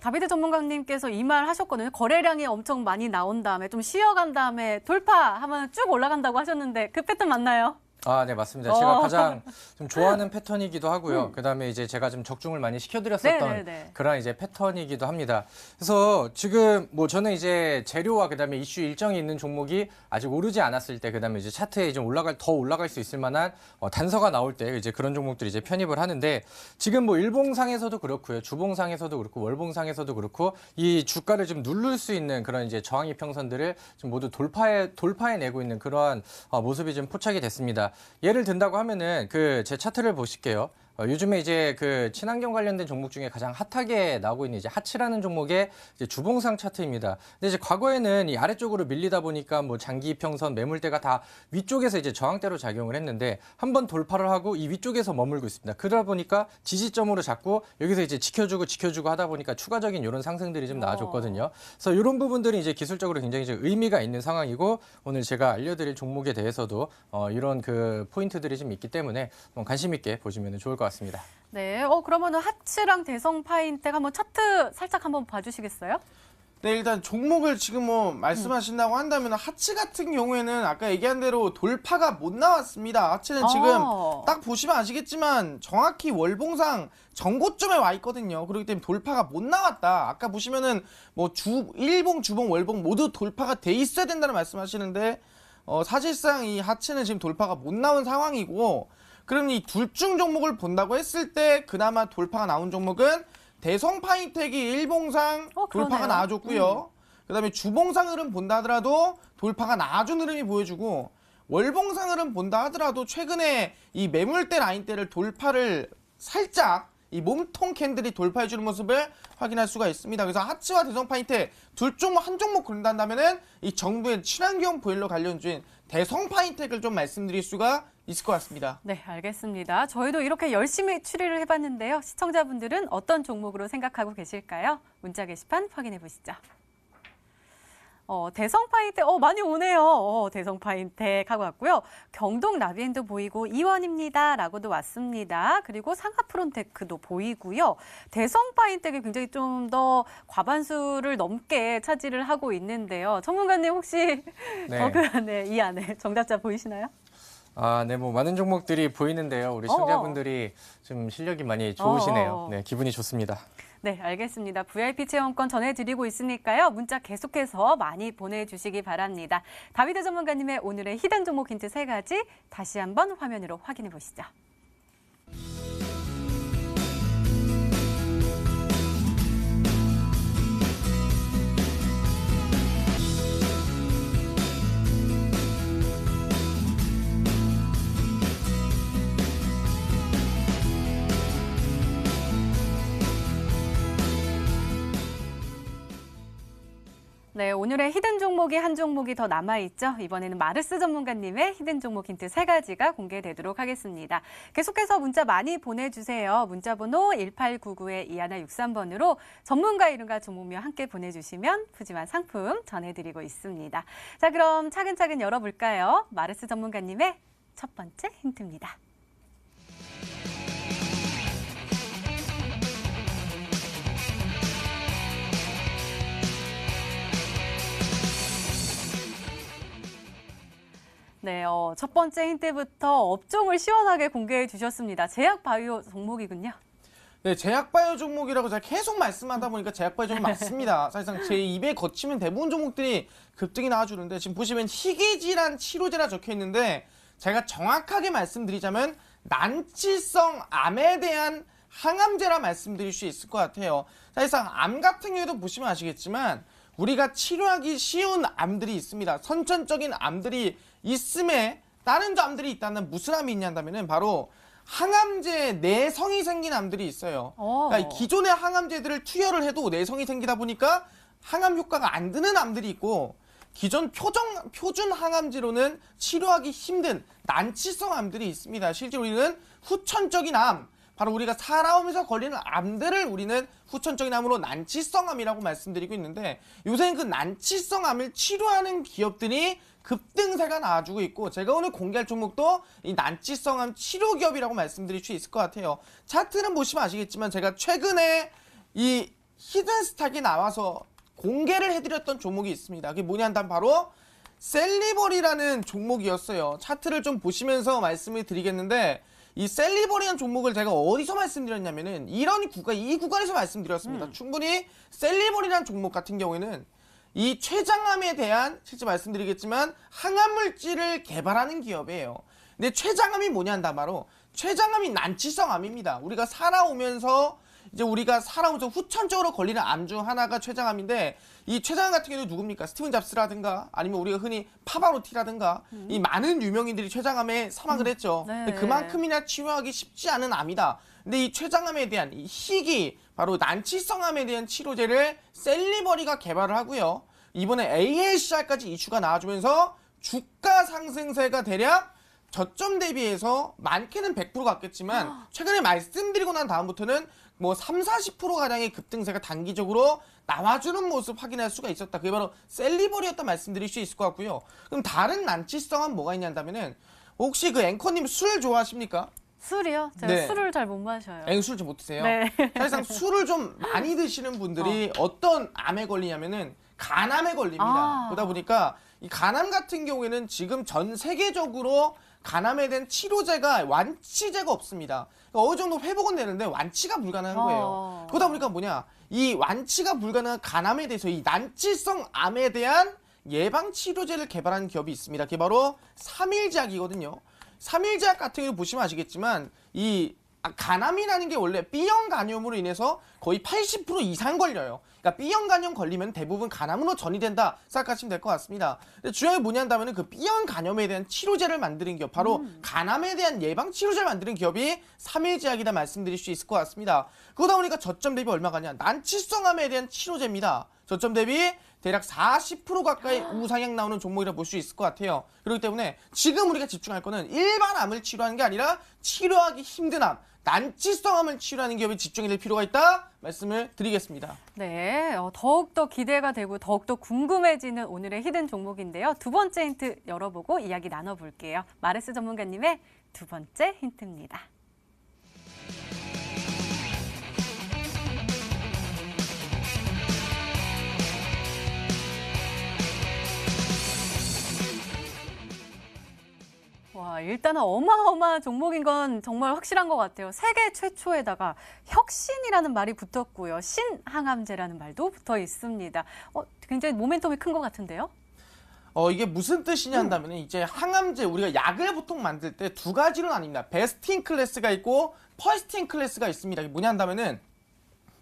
다비드 전문가님께서 이 말 하셨거든요. 거래량이 엄청 많이 나온 다음에 좀 쉬어간 다음에 돌파하면 쭉 올라간다고 하셨는데 그 패턴 맞나요? 네, 맞습니다. 제가 가장 좀 좋아하는 패턴이기도 하고요. 그다음에 이제 제가 좀 적중을 많이 시켜드렸었던 네네네. 그런 이제 패턴이기도 합니다. 그래서 지금 뭐 저는 이제 재료와 그다음에 이슈 일정이 있는 종목이 아직 오르지 않았을 때, 그다음에 이제 차트에 좀 더 올라갈 수 있을 만한 단서가 나올 때 이제 그런 종목들이 이제 편입을 하는데 지금 뭐 일봉상에서도 그렇고요, 주봉상에서도 그렇고 월봉상에서도 그렇고 이 주가를 좀 누를 수 있는 그런 이제 저항 이평선들을 좀 모두 돌파해내고 있는 그러한 모습이 좀 포착이 됐습니다. 예를 든다고 하면은 그 제 차트를 보실게요. 요즘에 이제 그 친환경 관련된 종목 중에 가장 핫하게 나오고 있는 이제 하츠라는 종목의 이제 주봉상 차트입니다. 근데 이제 과거에는 이 아래쪽으로 밀리다 보니까 뭐 장기 이평선 매물대가 다 위쪽에서 이제 저항대로 작용을 했는데 한번 돌파를 하고 이 위쪽에서 머물고 있습니다. 그러다 보니까 지지점으로 잡고 여기서 이제 지켜주고 하다 보니까 추가적인 이런 상승들이 좀 나와줬거든요. 그래서 이런 부분들이 이제 기술적으로 굉장히 이제 의미가 있는 상황이고 오늘 제가 알려드릴 종목에 대해서도 이런 그 포인트들이 좀 있기 때문에 관심 있게 보시면 좋을 것 같습니다. 네, 그러면은 하츠랑 대성 파인텍 한번 차트 살짝 한번 봐주시겠어요? 네, 일단 종목을 지금 뭐 말씀하신다고 한다면 하츠 같은 경우에는 아까 얘기한 대로 돌파가 못 나왔습니다. 하츠는 지금 딱 보시면 아시겠지만 정확히 월봉상 전고점에 와 있거든요. 그렇기 때문에 돌파가 못 나왔다. 아까 보시면은 뭐 일봉, 주봉, 월봉 모두 돌파가 돼 있어야 된다는 말씀하시는데 사실상 이 하츠는 지금 돌파가 못 나온 상황이고 그럼 이 둘 중 종목을 본다고 했을 때 그나마 돌파가 나온 종목은 대성 파인텍이 일봉상 돌파가 나와줬고요. 그다음에 주봉상 흐름 본다 하더라도 돌파가 나와준 흐름이 보여주고 월봉상 흐름 본다 하더라도 최근에 이 매물대 라인대를 돌파를 살짝 이 몸통 캔들이 돌파해주는 모습을 확인할 수가 있습니다. 그래서 하츠와 대성 파인텍 둘 종목 한 종목 고른다면은 이 정부의 친환경 보일러 관련주인 대성 파인텍을 좀 말씀드릴 수가 있을 것 같습니다. 네, 알겠습니다. 저희도 이렇게 열심히 추리를 해봤는데요. 시청자분들은 어떤 종목으로 생각하고 계실까요? 문자 게시판 확인해 보시죠. 대성 파인텍, 많이 오네요. 대성 파인텍 하고 왔고요. 경동 나비엔도 보이고 이원입니다. 라고도 왔습니다. 그리고 상하프론테크도 보이고요. 대성 파인텍이 굉장히 좀 더 과반수를 넘게 차지를 하고 있는데요. 전문가님 혹시 네. 이 안에 정답자 보이시나요? 네, 뭐 많은 종목들이 보이는데요. 우리 시청자분들이 좀 실력이 많이 좋으시네요. 네, 기분이 좋습니다. 네, 알겠습니다. VIP 체험권 전해드리고 있으니까요. 문자 계속해서 많이 보내주시기 바랍니다. 다비드 전문가님의 오늘의 히든 종목 힌트 3가지 다시 한번 화면으로 확인해 보시죠. 네, 오늘의 히든 종목이 한 종목이 더 남아있죠. 이번에는 마르스 전문가님의 히든 종목 힌트 3가지가 공개되도록 하겠습니다. 계속해서 문자 많이 보내주세요. 문자번호 1899-2163번으로 전문가 이름과 종목명 함께 보내주시면 푸짐한 상품 전해드리고 있습니다. 자, 그럼 차근차근 열어볼까요? 마르스 전문가님의 첫 번째 힌트입니다. 네, 첫 번째 힌트부터 업종을 시원하게 공개해 주셨습니다. 제약바이오 종목이군요. 네, 제약바이오 종목이라고 제가 계속 말씀하다 보니까 제약바이오 종목 맞습니다. 사실상 제 입에 거치면 대부분 종목들이 급등이 나와주는데 지금 보시면 희귀질환 치료제라 적혀 있는데 제가 정확하게 말씀드리자면 난치성 암에 대한 항암제라 말씀드릴 수 있을 것 같아요. 사실상 암 같은 경우에도 보시면 아시겠지만 우리가 치료하기 쉬운 암들이 있습니다. 선천적인 암들이 있음에 다른 암들이 있다면 무슨 암이 있냐면은 바로 항암제 내성이 생긴 암들이 있어요. 그러니까 기존의 항암제들을 투여를 해도 내성이 생기다 보니까 항암 효과가 안 드는 암들이 있고 기존 표준 항암제로는 치료하기 힘든 난치성 암들이 있습니다. 실제로 우리는 후천적인 암, 바로 우리가 살아오면서 걸리는 암들을 우리는 후천적인 암으로 난치성 암이라고 말씀드리고 있는데 요새는 그 난치성 암을 치료하는 기업들이 급등세가 나와주고 있고 제가 오늘 공개할 종목도 이 난치성 암 치료 기업이라고 말씀드릴 수 있을 것 같아요. 차트는 보시면 아시겠지만 제가 최근에 이 히든스탁이 나와서 공개를 해드렸던 종목이 있습니다. 그게 뭐냐 한다면 바로 셀리버리라는 종목이었어요. 차트를 좀 보시면서 말씀을 드리겠는데 이 셀리버리라는 종목을 제가 어디서 말씀드렸냐면은 이 구간에서 말씀드렸습니다. 충분히 셀리버리라는 종목 같은 경우에는 이 췌장암에 대한 실제 말씀드리겠지만 항암물질을 개발하는 기업이에요. 근데 췌장암이 뭐냐 한다 바로 췌장암이 난치성 암입니다. 우리가 살아오면서 후천적으로 걸리는 암 중 하나가 췌장암인데 이 췌장암 같은 경우는 누굽니까? 스티븐 잡스라든가 아니면 우리가 흔히 파바로티라든가 이 많은 유명인들이 췌장암에 사망을 했죠. 네. 근데 그만큼이나 치료하기 쉽지 않은 암이다. 근데 이 췌장암에 대한 이 희귀 바로 난치성암에 대한 치료제를 셀리버리가 개발을 하고요. 이번에 AACR까지 이슈가 나와주면서 주가 상승세가 대략 저점 대비해서 많게는 100% 갔겠지만 최근에 말씀드리고 난 다음부터는 뭐 30-40%가량의 급등세가 단기적으로 나와주는 모습 확인할 수가 있었다. 그게 바로 셀리버리였다 말씀드릴 수 있을 것 같고요. 그럼 다른 난치성은 뭐가 있냐면 혹시 그 앵커님 술 좋아하십니까? 술이요? 제가 술을 잘 못 마셔요. 술 좀 못 드세요? 네. 사실상 술을 좀 많이 드시는 분들이 어떤 암에 걸리냐면은 간암에 걸립니다. 그러다 보니까 이 간암 같은 경우에는 지금 전 세계적으로 간암에 대한 치료제가 완치제가 없습니다. 그러니까 어느 정도 회복은 되는데 완치가 불가능한 거예요. 그러다 보니까 뭐냐? 이 완치가 불가능한 간암에 대해서 이 난치성 암에 대한 예방 치료제를 개발한 기업이 있습니다. 그게 바로 삼일제약이거든요. 삼일제약 같은 경우 보시면 아시겠지만 이 간암이라는 게 원래 B형 간염으로 인해서 거의 80% 이상 걸려요. 그러니까 B형 간염 걸리면 대부분 간암으로 전이된다 생각하시면 될 것 같습니다. 근데 중요한 게 뭐냐 한다면 그 B형 간염에 대한 치료제를 만드는 기업, 바로 간암에 대한 예방 치료제를 만드는 기업이 삼일제약이다 말씀드릴 수 있을 것 같습니다. 그러다 보니까 저점 대비 얼마 가냐? 난치성암에 대한 치료제입니다. 저점 대비 대략 40% 가까이 우상향 나오는 종목이라 볼 수 있을 것 같아요. 그렇기 때문에 지금 우리가 집중할 거는 일반 암을 치료하는 게 아니라 치료하기 힘든 암, 난치성 암을 치료하는 기업에 집중해야 될 필요가 있다 말씀을 드리겠습니다. 네, 더욱더 기대가 되고 더욱더 궁금해지는 오늘의 히든 종목인데요. 두 번째 힌트 열어보고 이야기 나눠볼게요. 마르스 전문가님의 두 번째 힌트입니다. 와, 일단은 어마어마한 종목인 건 정말 확실한 것 같아요. 세계 최초에다가 혁신이라는 말이 붙었고요. 신항암제라는 말도 붙어 있습니다. 굉장히 모멘텀이 큰 것 같은데요? 이게 무슨 뜻이냐 한다면 이제 항암제 우리가 약을 보통 만들 때 두 가지로 나뉩니다. 베스트 인 클래스가 있고 퍼스트 인 클래스가 있습니다. 이게 뭐냐 한다면은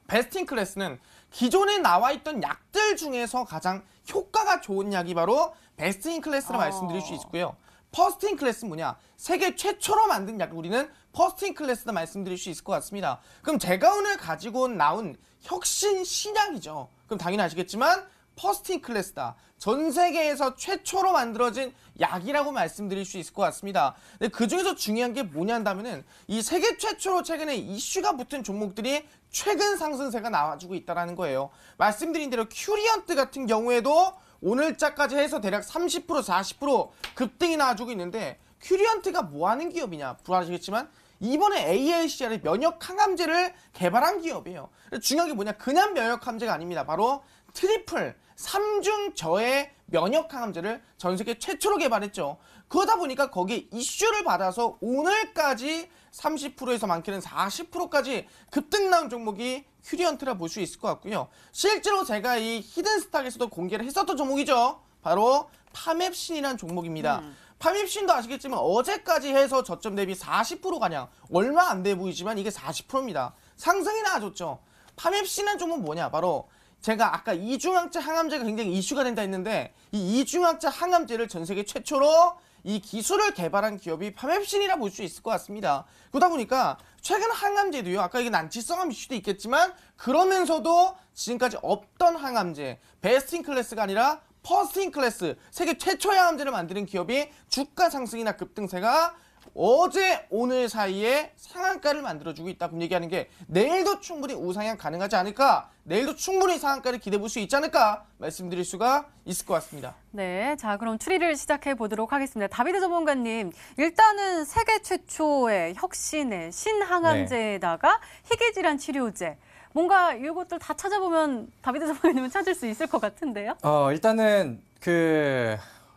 베스트 인 클래스는 기존에 나와 있던 약들 중에서 가장 효과가 좋은 약이 바로 베스트 인 클래스라 말씀드릴 수 있고요. 퍼스트 인 클래스는 뭐냐? 세계 최초로 만든 약을 우리는 퍼스트 인 클래스다 말씀드릴 수 있을 것 같습니다. 그럼 제가 오늘 가지고 나온 혁신 신약이죠. 그럼 당연히 아시겠지만 퍼스트 인 클래스다. 전 세계에서 최초로 만들어진 약이라고 말씀드릴 수 있을 것 같습니다. 근데 그 중에서 중요한 게 뭐냐 한다면은 이 세계 최초로 최근에 이슈가 붙은 종목들이 최근 상승세가 나와주고 있다는 거예요. 말씀드린 대로 큐리언트 같은 경우에도 오늘자까지 해서 대략 30% 40% 급등이 나와주고 있는데 큐리언트가 뭐 하는 기업이냐? 아시겠지만 이번에 ALCR의 면역 항암제를 개발한 기업이에요. 중요한 게 뭐냐? 그냥 면역 항암제가 아닙니다. 바로 트리플 3중 저의 면역 항암제를 전 세계 최초로 개발했죠. 그러다 보니까 거기에 이슈를 받아서 오늘까지 30%에서 많게는 40%까지 급등 나온 종목이 큐리언트라 볼 수 있을 것 같고요. 실제로 제가 이 히든스탁에서도 공개를 했었던 종목이죠. 바로 파맵신이라는 종목입니다. 파맵신도 아시겠지만 어제까지 해서 저점 대비 40% 가량 얼마 안 돼 보이지만 이게 40%입니다. 상승이 나와줬죠. 파맵신이라는 종목은 뭐냐? 바로 제가 아까 이중항체 항암제가 굉장히 이슈가 된다 했는데 이 이중항체 항암제를 전 세계 최초로 이 기술을 개발한 기업이 파맵신이라 볼 수 있을 것 같습니다. 그러다 보니까 최근 항암제도요. 아까 이게 난치성암 이슈도 있겠지만 그러면서도 지금까지 없던 항암제 베스트 인 클래스가 아니라 퍼스트 인 클래스 세계 최초의 항암제를 만드는 기업이 주가 상승이나 급등세가 어제 오늘 사이에 상한가를 만들어주고 있다. 그럼 얘기하는 게 내일도 충분히 우상향 가능하지 않을까? 내일도 충분히 상한가를 기대해 볼 수 있지 않을까? 말씀드릴 수가 있을 것 같습니다. 네, 자 그럼 추리를 시작해 보도록 하겠습니다. 다비드 전문가님, 일단은 세계 최초의 혁신의 신항암제에다가 희귀질환 치료제. 뭔가 이것들 다 찾아보면 다비드 전문가님은 찾을 수 있을 것 같은데요? 일단은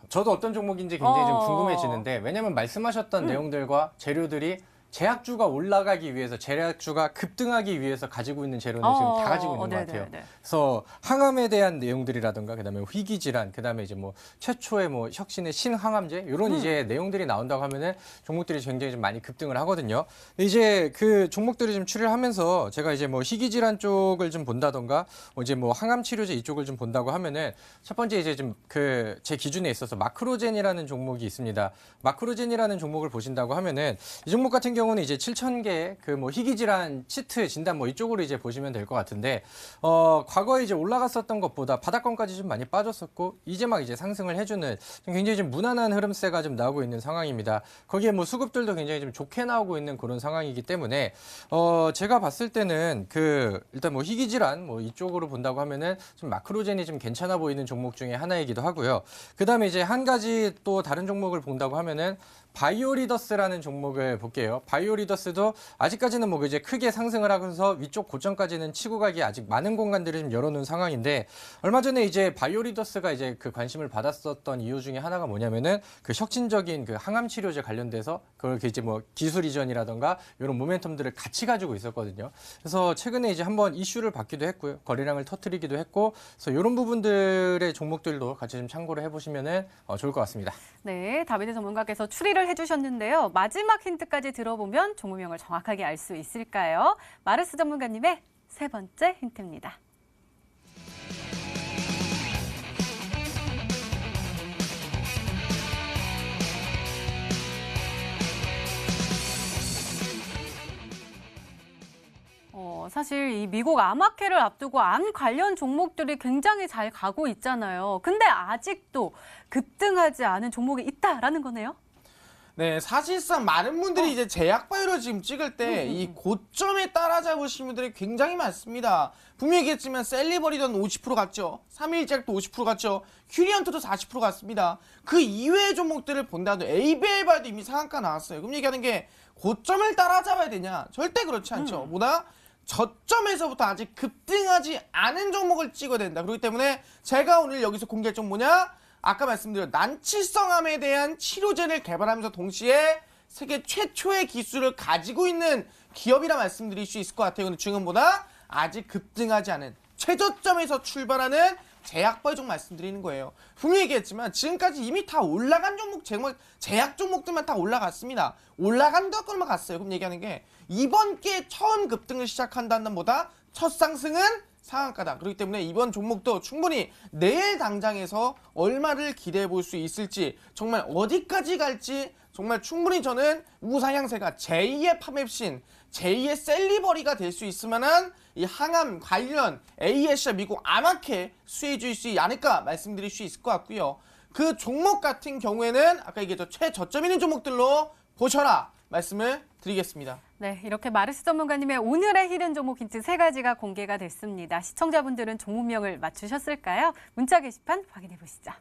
저도 어떤 종목인지 굉장히 좀 궁금해지는데 왜냐면 말씀하셨던 내용들과 재료들이 제약주가 올라가기 위해서 제약주가 급등하기 위해서 가지고 있는 재료는 지금 다 가지고 있는 것 같아요. 그래서 항암에 대한 내용들이라든가 그다음에 희귀질환, 그다음에 이제 뭐 최초의 뭐 혁신의 신항암제 이런 이제 내용들이 나온다고 하면은 종목들이 굉장히 좀 많이 급등을 하거든요. 이제 그 종목들을 좀 추리를 하면서 제가 이제 뭐 희귀질환 쪽을 좀 본다던가 이제 뭐 항암 치료제 이쪽을 좀 본다고 하면은 첫 번째 이제 좀 제 기준에 있어서 마크로젠이라는 종목이 있습니다. 마크로젠이라는 종목을 보신다고 하면은 이 종목 같은 경우는 이제 7,000개 그 뭐 희귀질환 치트 진단 뭐 이쪽으로 이제 보시면 될 것 같은데 과거에 이제 올라갔었던 것보다 바닥권까지 좀 많이 빠졌었고 이제 막 이제 상승을 해주는 좀 굉장히 좀 무난한 흐름세가 좀 나오고 있는 상황입니다. 거기에 뭐 수급들도 굉장히 좀 좋게 나오고 있는 그런 상황이기 때문에 제가 봤을 때는 일단 뭐 희귀질환 뭐 이쪽으로 본다고 하면은 좀 마크로젠이 좀 괜찮아 보이는 종목 중에 하나이기도 하고요. 그다음에 이제 한 가지 또 다른 종목을 본다고 하면은 바이오리더스라는 종목을 볼게요. 바이오리더스도 아직까지는 뭐 이제 크게 상승을 하면서 위쪽 고점까지는 치고 가기 아직 많은 공간들을 좀 열어놓은 상황인데 얼마 전에 이제 바이오리더스가 이제 그 관심을 받았었던 이유 중에 하나가 뭐냐면은 그 혁신적인 그 항암 치료제 관련돼서 그걸 이제 뭐 기술 이전이라던가 이런 모멘텀들을 같이 가지고 있었거든요. 그래서 최근에 이제 한번 이슈를 받기도 했고요. 거래량을 터뜨리기도 했고 그래서 이런 부분들의 종목들도 같이 좀 참고를 해보시면은 좋을 것 같습니다. 네, 다비드 전문가께서 추리를 해주셨는데요. 마지막 힌트까지 들어보면 종목명을 정확하게 알 수 있을까요? 마르스 전문가님의 세 번째 힌트입니다. 사실 이 미국 암학회를 앞두고 암 관련 종목들이 굉장히 잘 가고 있잖아요. 근데 아직도 급등하지 않은 종목이 있다라는 거네요. 네, 사실상 많은 분들이 이제 제약바이오를 지금 찍을 때 이 고점에 따라잡으신 분들이 굉장히 많습니다. 분명히 얘기했지만 셀리버리던 50% 갔죠. 3일작도 50% 갔죠. 큐리언트도 40% 갔습니다. 그 이외의 종목들을 본다도 ABL바도 이미 상한가 나왔어요. 그럼 얘기하는 게 고점을 따라잡아야 되냐? 절대 그렇지 않죠. 보다 저점에서부터 아직 급등하지 않은 종목을 찍어야 된다. 그렇기 때문에 제가 오늘 여기서 공개할 종목 뭐냐? 아까 말씀드린 난치성암에 대한 치료제를 개발하면서 동시에 세계 최초의 기술을 가지고 있는 기업이라 말씀드릴 수 있을 것 같아요. 근데 지금보다 아직 급등하지 않은 최저점에서 출발하는 제약바이오 종 말씀드리는 거예요. 분명히 얘기했지만 지금까지 이미 다 올라간 종목, 제약 종목들만 다 올라갔습니다. 올라간다 것만 갔어요. 그럼 얘기하는 게 이번 기회에 처음 급등을 시작한다는 보다 첫 상승은 상한가다. 그렇기 때문에 이번 종목도 충분히 내일 당장에서 얼마를 기대해 볼 수 있을지, 정말 어디까지 갈지 정말 충분히 저는 우상향세가 제2의 파맵신, 제2의 셀리버리가 될 수 있을 만한 이 항암 관련 AS와 미국 암학회 수혜해 줄 수 있지 않을까 말씀드릴 수 있을 것 같고요. 그 종목 같은 경우에는 아까 얘기했죠. 최저점 있는 종목들로 보셔라 말씀을 드리겠습니다. 네, 이렇게 마르스 전문가님의 오늘의 히든 종목 힌트 3가지가 공개가 됐습니다. 시청자분들은 종목명을 맞추셨을까요? 문자 게시판 확인해 보시죠.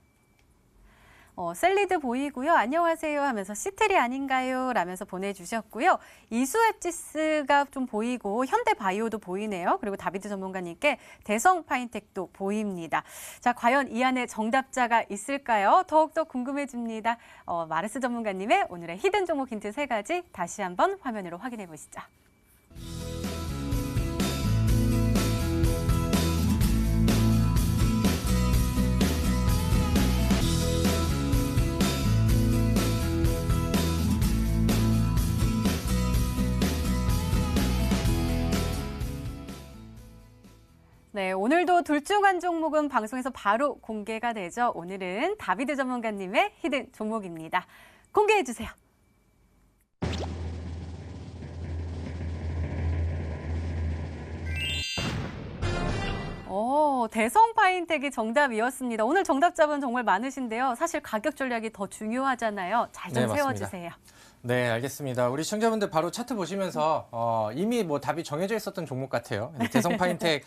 셀리드 보이고요. 안녕하세요 하면서 시트리 아닌가요? 라면서 보내주셨고요. 이수앱지스가 좀 보이고 현대바이오도 보이네요. 그리고 다비드 전문가님께 대성파인텍도 보입니다. 자, 과연 이 안에 정답자가 있을까요? 더욱더 궁금해집니다. 마르스 전문가님의 오늘의 히든 종목 힌트 3가지 다시 한번 화면으로 확인해 보시죠. 네, 오늘도 둘 중 한 종목은 방송에서 바로 공개가 되죠. 오늘은 다비드 전문가님의 히든 종목입니다. 공개해 주세요. 대성파인텍이 정답이었습니다. 오늘 정답자분 정말 많으신데요. 사실 가격 전략이 더 중요하잖아요. 잘 좀 네, 세워주세요. 네, 알겠습니다. 우리 시청자분들 바로 차트 보시면서 이미 뭐 답이 정해져 있었던 종목 같아요. 대성파인텍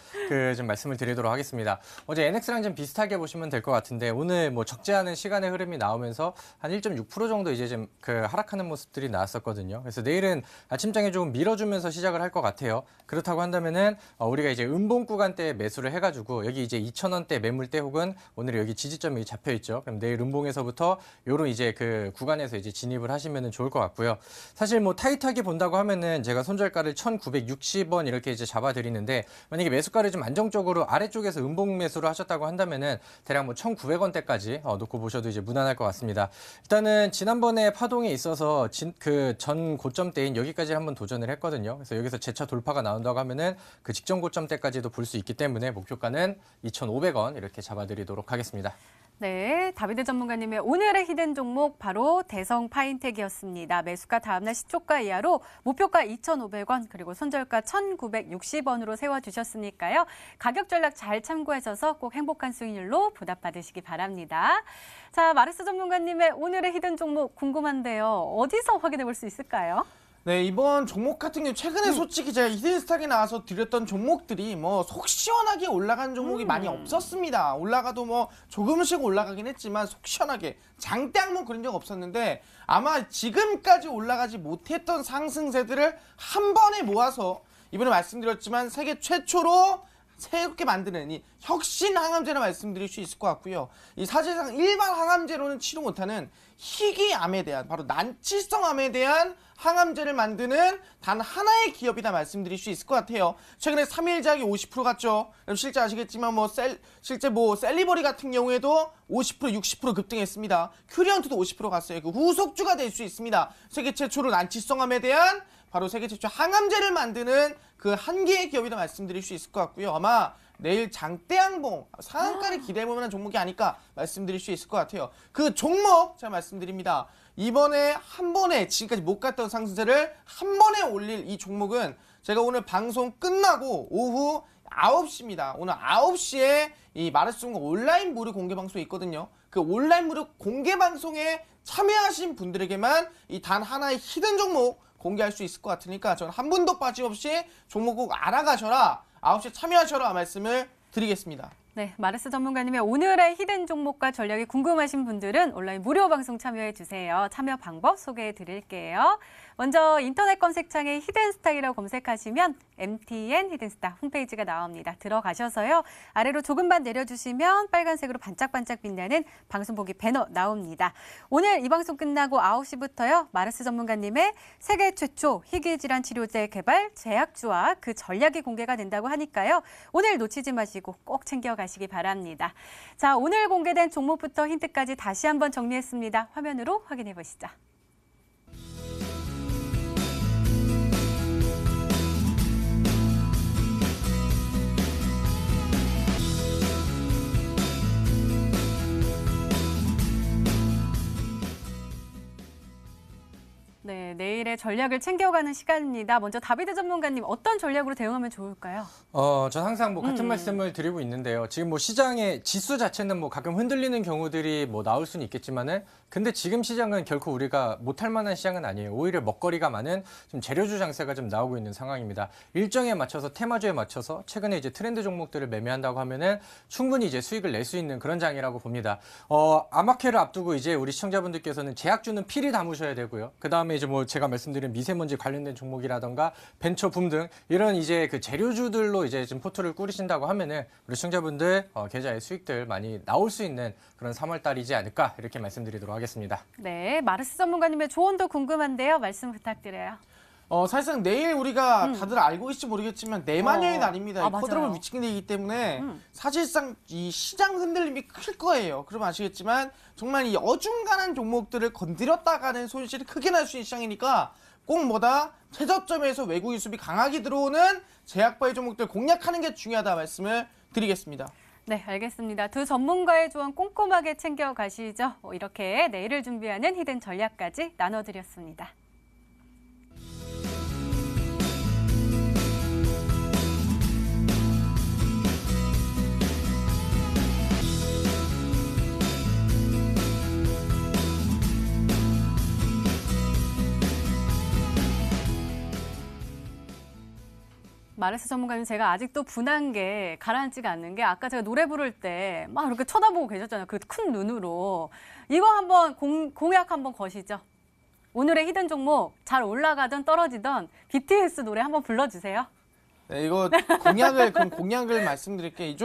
좀 말씀을 드리도록 하겠습니다. 어제 NX랑 좀 비슷하게 보시면 될 것 같은데 오늘 뭐 적지 않은 시간의 흐름이 나오면서 한 1.6% 정도 이제 좀 하락하는 모습들이 나왔었거든요. 그래서 내일은 아침장에 조금 밀어주면서 시작을 할 것 같아요. 그렇다고 한다면은 우리가 이제 음봉 구간대에 매수를 해가지고 여기 이제 2,000원대 매물대 혹은 오늘 여기 지지점이 잡혀 있죠. 그럼 내일 음봉에서부터 요런 이제 그 구간에서 이제 진입을 하시면은 좋을 것 같고요. 사실 뭐 타이트하게 본다고 하면은 제가 손절가를 1,960원 이렇게 이제 잡아드리는데 만약에 매수가를 좀 안정적으로 아래쪽에서 음봉 매수를 하셨다고 한다면은 대략 뭐 1,900원대까지 놓고 보셔도 이제 무난할 것 같습니다. 일단은 지난번에 파동에 있어서 그 전 고점대인 여기까지 한번 도전을 했거든요. 그래서 여기서 재차 돌파가 나온다고 하면은 그 직전 고점대까지도 볼 수 있기 때문에 목표가는 2,500원 이렇게 잡아드리도록 하겠습니다. 네, 다비드 전문가님의 오늘의 히든 종목 바로 대성파인텍이었습니다. 매수가 다음날 시초가 이하로 목표가 2,500원 그리고 손절가 1,960원으로 세워주셨으니까요. 가격 전략 잘 참고하셔서 꼭 행복한 수익률로 보답받으시기 바랍니다. 자, 마르스 전문가님의 오늘의 히든 종목 궁금한데요. 어디서 확인해 볼 수 있을까요? 네, 이번 종목 같은 경우 최근에 솔직히 제가 히든스탁에 나와서 드렸던 종목들이 뭐 속 시원하게 올라간 종목이 많이 없었습니다. 올라가도 뭐 조금씩 올라가긴 했지만 속 시원하게 장대 항목 그런 적 없었는데 아마 지금까지 올라가지 못했던 상승세들을 한 번에 모아서 이번에 말씀드렸지만 세계 최초로 새롭게 만드는 이 혁신 항암제라 말씀드릴 수 있을 것 같고요. 이 사실상 일반 항암제로는 치료 못하는 희귀암에 대한 바로 난치성 암에 대한 항암제를 만드는 단 하나의 기업이다 말씀드릴 수 있을 것 같아요. 최근에 3일작이 50% 갔죠. 실제 아시겠지만 실제 셀리버리 같은 경우에도 50%, 60% 급등했습니다. 큐리언트도 50% 갔어요. 그 후속주가 될 수 있습니다. 세계 최초로 난치성 암에 대한 바로 세계 최초 항암제를 만드는 그 한 개의 기업이다 말씀드릴 수 있을 것 같고요. 아마 내일 장대양봉 상한가를 기대해볼 만한 종목이 아닐까 말씀드릴 수 있을 것 같아요. 그 종목 제가 말씀드립니다. 이번에 한 번에 지금까지 못 갔던 상승세를 한 번에 올릴 이 종목은 제가 오늘 방송 끝나고 오후 9시입니다. 오늘 9시에 이 마르스종목 온라인 무료 공개 방송이 있거든요. 그 온라인 무료 공개 방송에 참여하신 분들에게만 이 단 하나의 히든 종목 공개할 수 있을 것 같으니까 저는 한 분도 빠짐없이 종목 꼭 알아가셔라, 9시에 참여하셔라 말씀을 드리겠습니다. 네, 마르스 전문가님의 오늘의 히든 종목과 전략이 궁금하신 분들은 온라인 무료 방송 참여해 주세요. 참여 방법 소개해 드릴게요. 먼저 인터넷 검색창에 히든스탁이라고 검색하시면 MTN 히든스탁 홈페이지가 나옵니다. 들어가셔서요. 아래로 조금만 내려주시면 빨간색으로 반짝반짝 빛나는 방송 보기 배너 나옵니다. 오늘 이 방송 끝나고 9시부터요. 마르스 전문가님의 세계 최초 희귀질환 치료제 개발 제약주와 그 전략이 공개가 된다고 하니까요. 오늘 놓치지 마시고 꼭 챙겨가시기 바랍니다. 자, 오늘 공개된 종목부터 힌트까지 다시 한번 정리했습니다. 화면으로 확인해 보시죠. 네, 내일의 전략을 챙겨가는 시간입니다. 먼저 다비드 전문가님 어떤 전략으로 대응하면 좋을까요? 저 항상 뭐 같은 말씀을 드리고 있는데요. 지금 뭐 시장의 지수 자체는 뭐 가끔 흔들리는 경우들이 뭐 나올 수는 있겠지만은 근데 지금 시장은 결코 우리가 못할 만한 시장은 아니에요. 오히려 먹거리가 많은 좀 재료주 장세가 좀 나오고 있는 상황입니다. 일정에 맞춰서 테마주에 맞춰서 최근에 이제 트렌드 종목들을 매매한다고 하면은 충분히 이제 수익을 낼 수 있는 그런 장이라고 봅니다. 암흑회를 앞두고 이제 우리 시청자분들께서는 제약주는 필히 담으셔야 되고요. 그다음에 이제 뭐 제가 말씀드린 미세먼지 관련된 종목이라던가 벤처 붐 등 이런 이제 그 재료주들로 이제 좀 포트를 꾸리신다고 하면은 우리 시청자분들 계좌에 수익들 많이 나올 수 있는 그런 3월 달이지 않을까 이렇게 말씀드리도록 하겠습니다. 네, 마르스 전문가님의 조언도 궁금한데요. 말씀 부탁드려요. 사실상 내일 우리가 다들 알고 있을지 모르겠지만 내만여의 날입니다. 맞아요. 쿼드러블 위치기이기 때문에 사실상 이 시장 흔들림이 클 거예요. 그럼 아시겠지만 정말 이 어중간한 종목들을 건드렸다가는 손실이 크게 날 수 있는 시장이니까 꼭 뭐다 최저점에서 외국인 수비 강하게 들어오는 제약바이 종목들 공략하는 게 중요하다 말씀을 드리겠습니다. 네, 알겠습니다. 두 전문가의 조언 꼼꼼하게 챙겨가시죠. 이렇게 내일을 준비하는 히든 전략까지 나눠드렸습니다. 마르스 전문가님, 제가 아직도 분한 게 가라앉지가 않는 게 아까 제가 노래 부를 때 막 이렇게 쳐다보고 계셨잖아요. 그 큰 눈으로. 이거 한번 공약 한번 거시죠. 오늘의 히든 종목 잘 올라가든 떨어지든 BTS 노래 한번 불러주세요. 네, 이거 공약을 말씀드릴게요.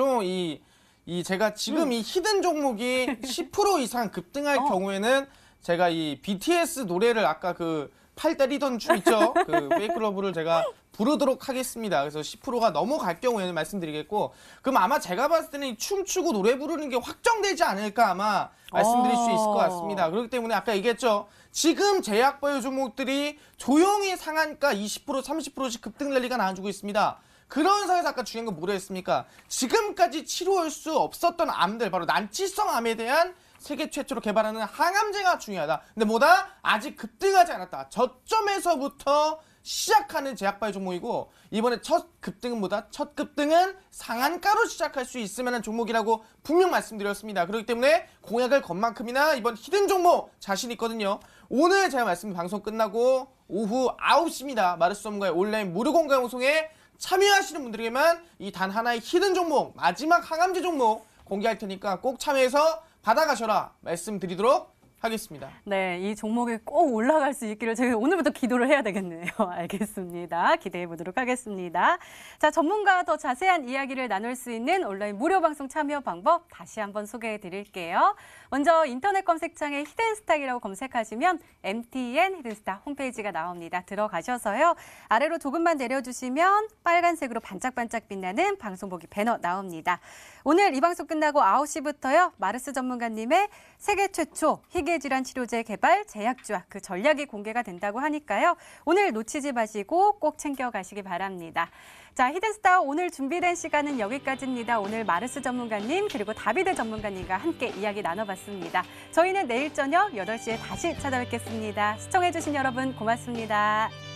제가 지금 이 히든 종목이 10% 이상 급등할 경우에는 제가 이 BTS 노래를 아까 그 팔 때리던 춤 있죠? 그 페이크러브를 제가 부르도록 하겠습니다. 그래서 10%가 넘어갈 경우에는 말씀드리겠고, 그럼 아마 제가 봤을 때는 춤추고 노래 부르는 게 확정되지 않을까 아마 말씀드릴 수 있을 것 같습니다. 그렇기 때문에 아까 얘기했죠. 지금 제약바이오 종목들이 조용히 상한가 20% 30%씩 급등 랠리가 나와주고 있습니다. 그런 상황에서 아까 중요한 건 뭐라 했습니까? 지금까지 치료할 수 없었던 암들, 바로 난치성 암에 대한 세계 최초로 개발하는 항암제가 중요하다. 근데 뭐다? 아직 급등하지 않았다. 저점에서부터 시작하는 제약바이오 종목이고, 이번에 첫 급등은 뭐다? 첫 급등은 상한가로 시작할 수 있을 만한 종목이라고 분명 말씀드렸습니다. 그렇기 때문에 공약을 건 만큼이나 이번 히든 종목 자신 있거든요. 오늘 제가 말씀 방송 끝나고 오후 9시입니다. 마르스 전문가의 온라인 무료 공개 방송에 참여하시는 분들에게만 이 단 하나의 히든 종목, 마지막 항암제 종목 공개할 테니까 꼭 참여해서 받아가셔라 말씀드리도록 하겠습니다. 네, 이 종목이 꼭 올라갈 수 있기를 제가 오늘부터 기도를 해야 되겠네요. 알겠습니다. 기대해 보도록 하겠습니다. 자, 전문가와 더 자세한 이야기를 나눌 수 있는 온라인 무료 방송 참여 방법 다시 한번 소개해 드릴게요. 먼저 인터넷 검색창에 히든스탁이라고 검색하시면 MTN 히든스탁 홈페이지가 나옵니다. 들어가셔서요. 아래로 조금만 내려주시면 빨간색으로 반짝반짝 빛나는 방송 보기 배너 나옵니다. 오늘 이 방송 끝나고 9시부터요. 마르스 전문가님의 세계 최초 희귀 기계질환 치료제 개발, 제약주와 그 전략이 공개가 된다고 하니까요. 오늘 놓치지 마시고 꼭 챙겨가시기 바랍니다. 자, 히든스타 오늘 준비된 시간은 여기까지입니다. 오늘 마르스 전문가님 그리고 다비드 전문가님과 함께 이야기 나눠봤습니다. 저희는 내일 저녁 8시에 다시 찾아뵙겠습니다. 시청해주신 여러분 고맙습니다.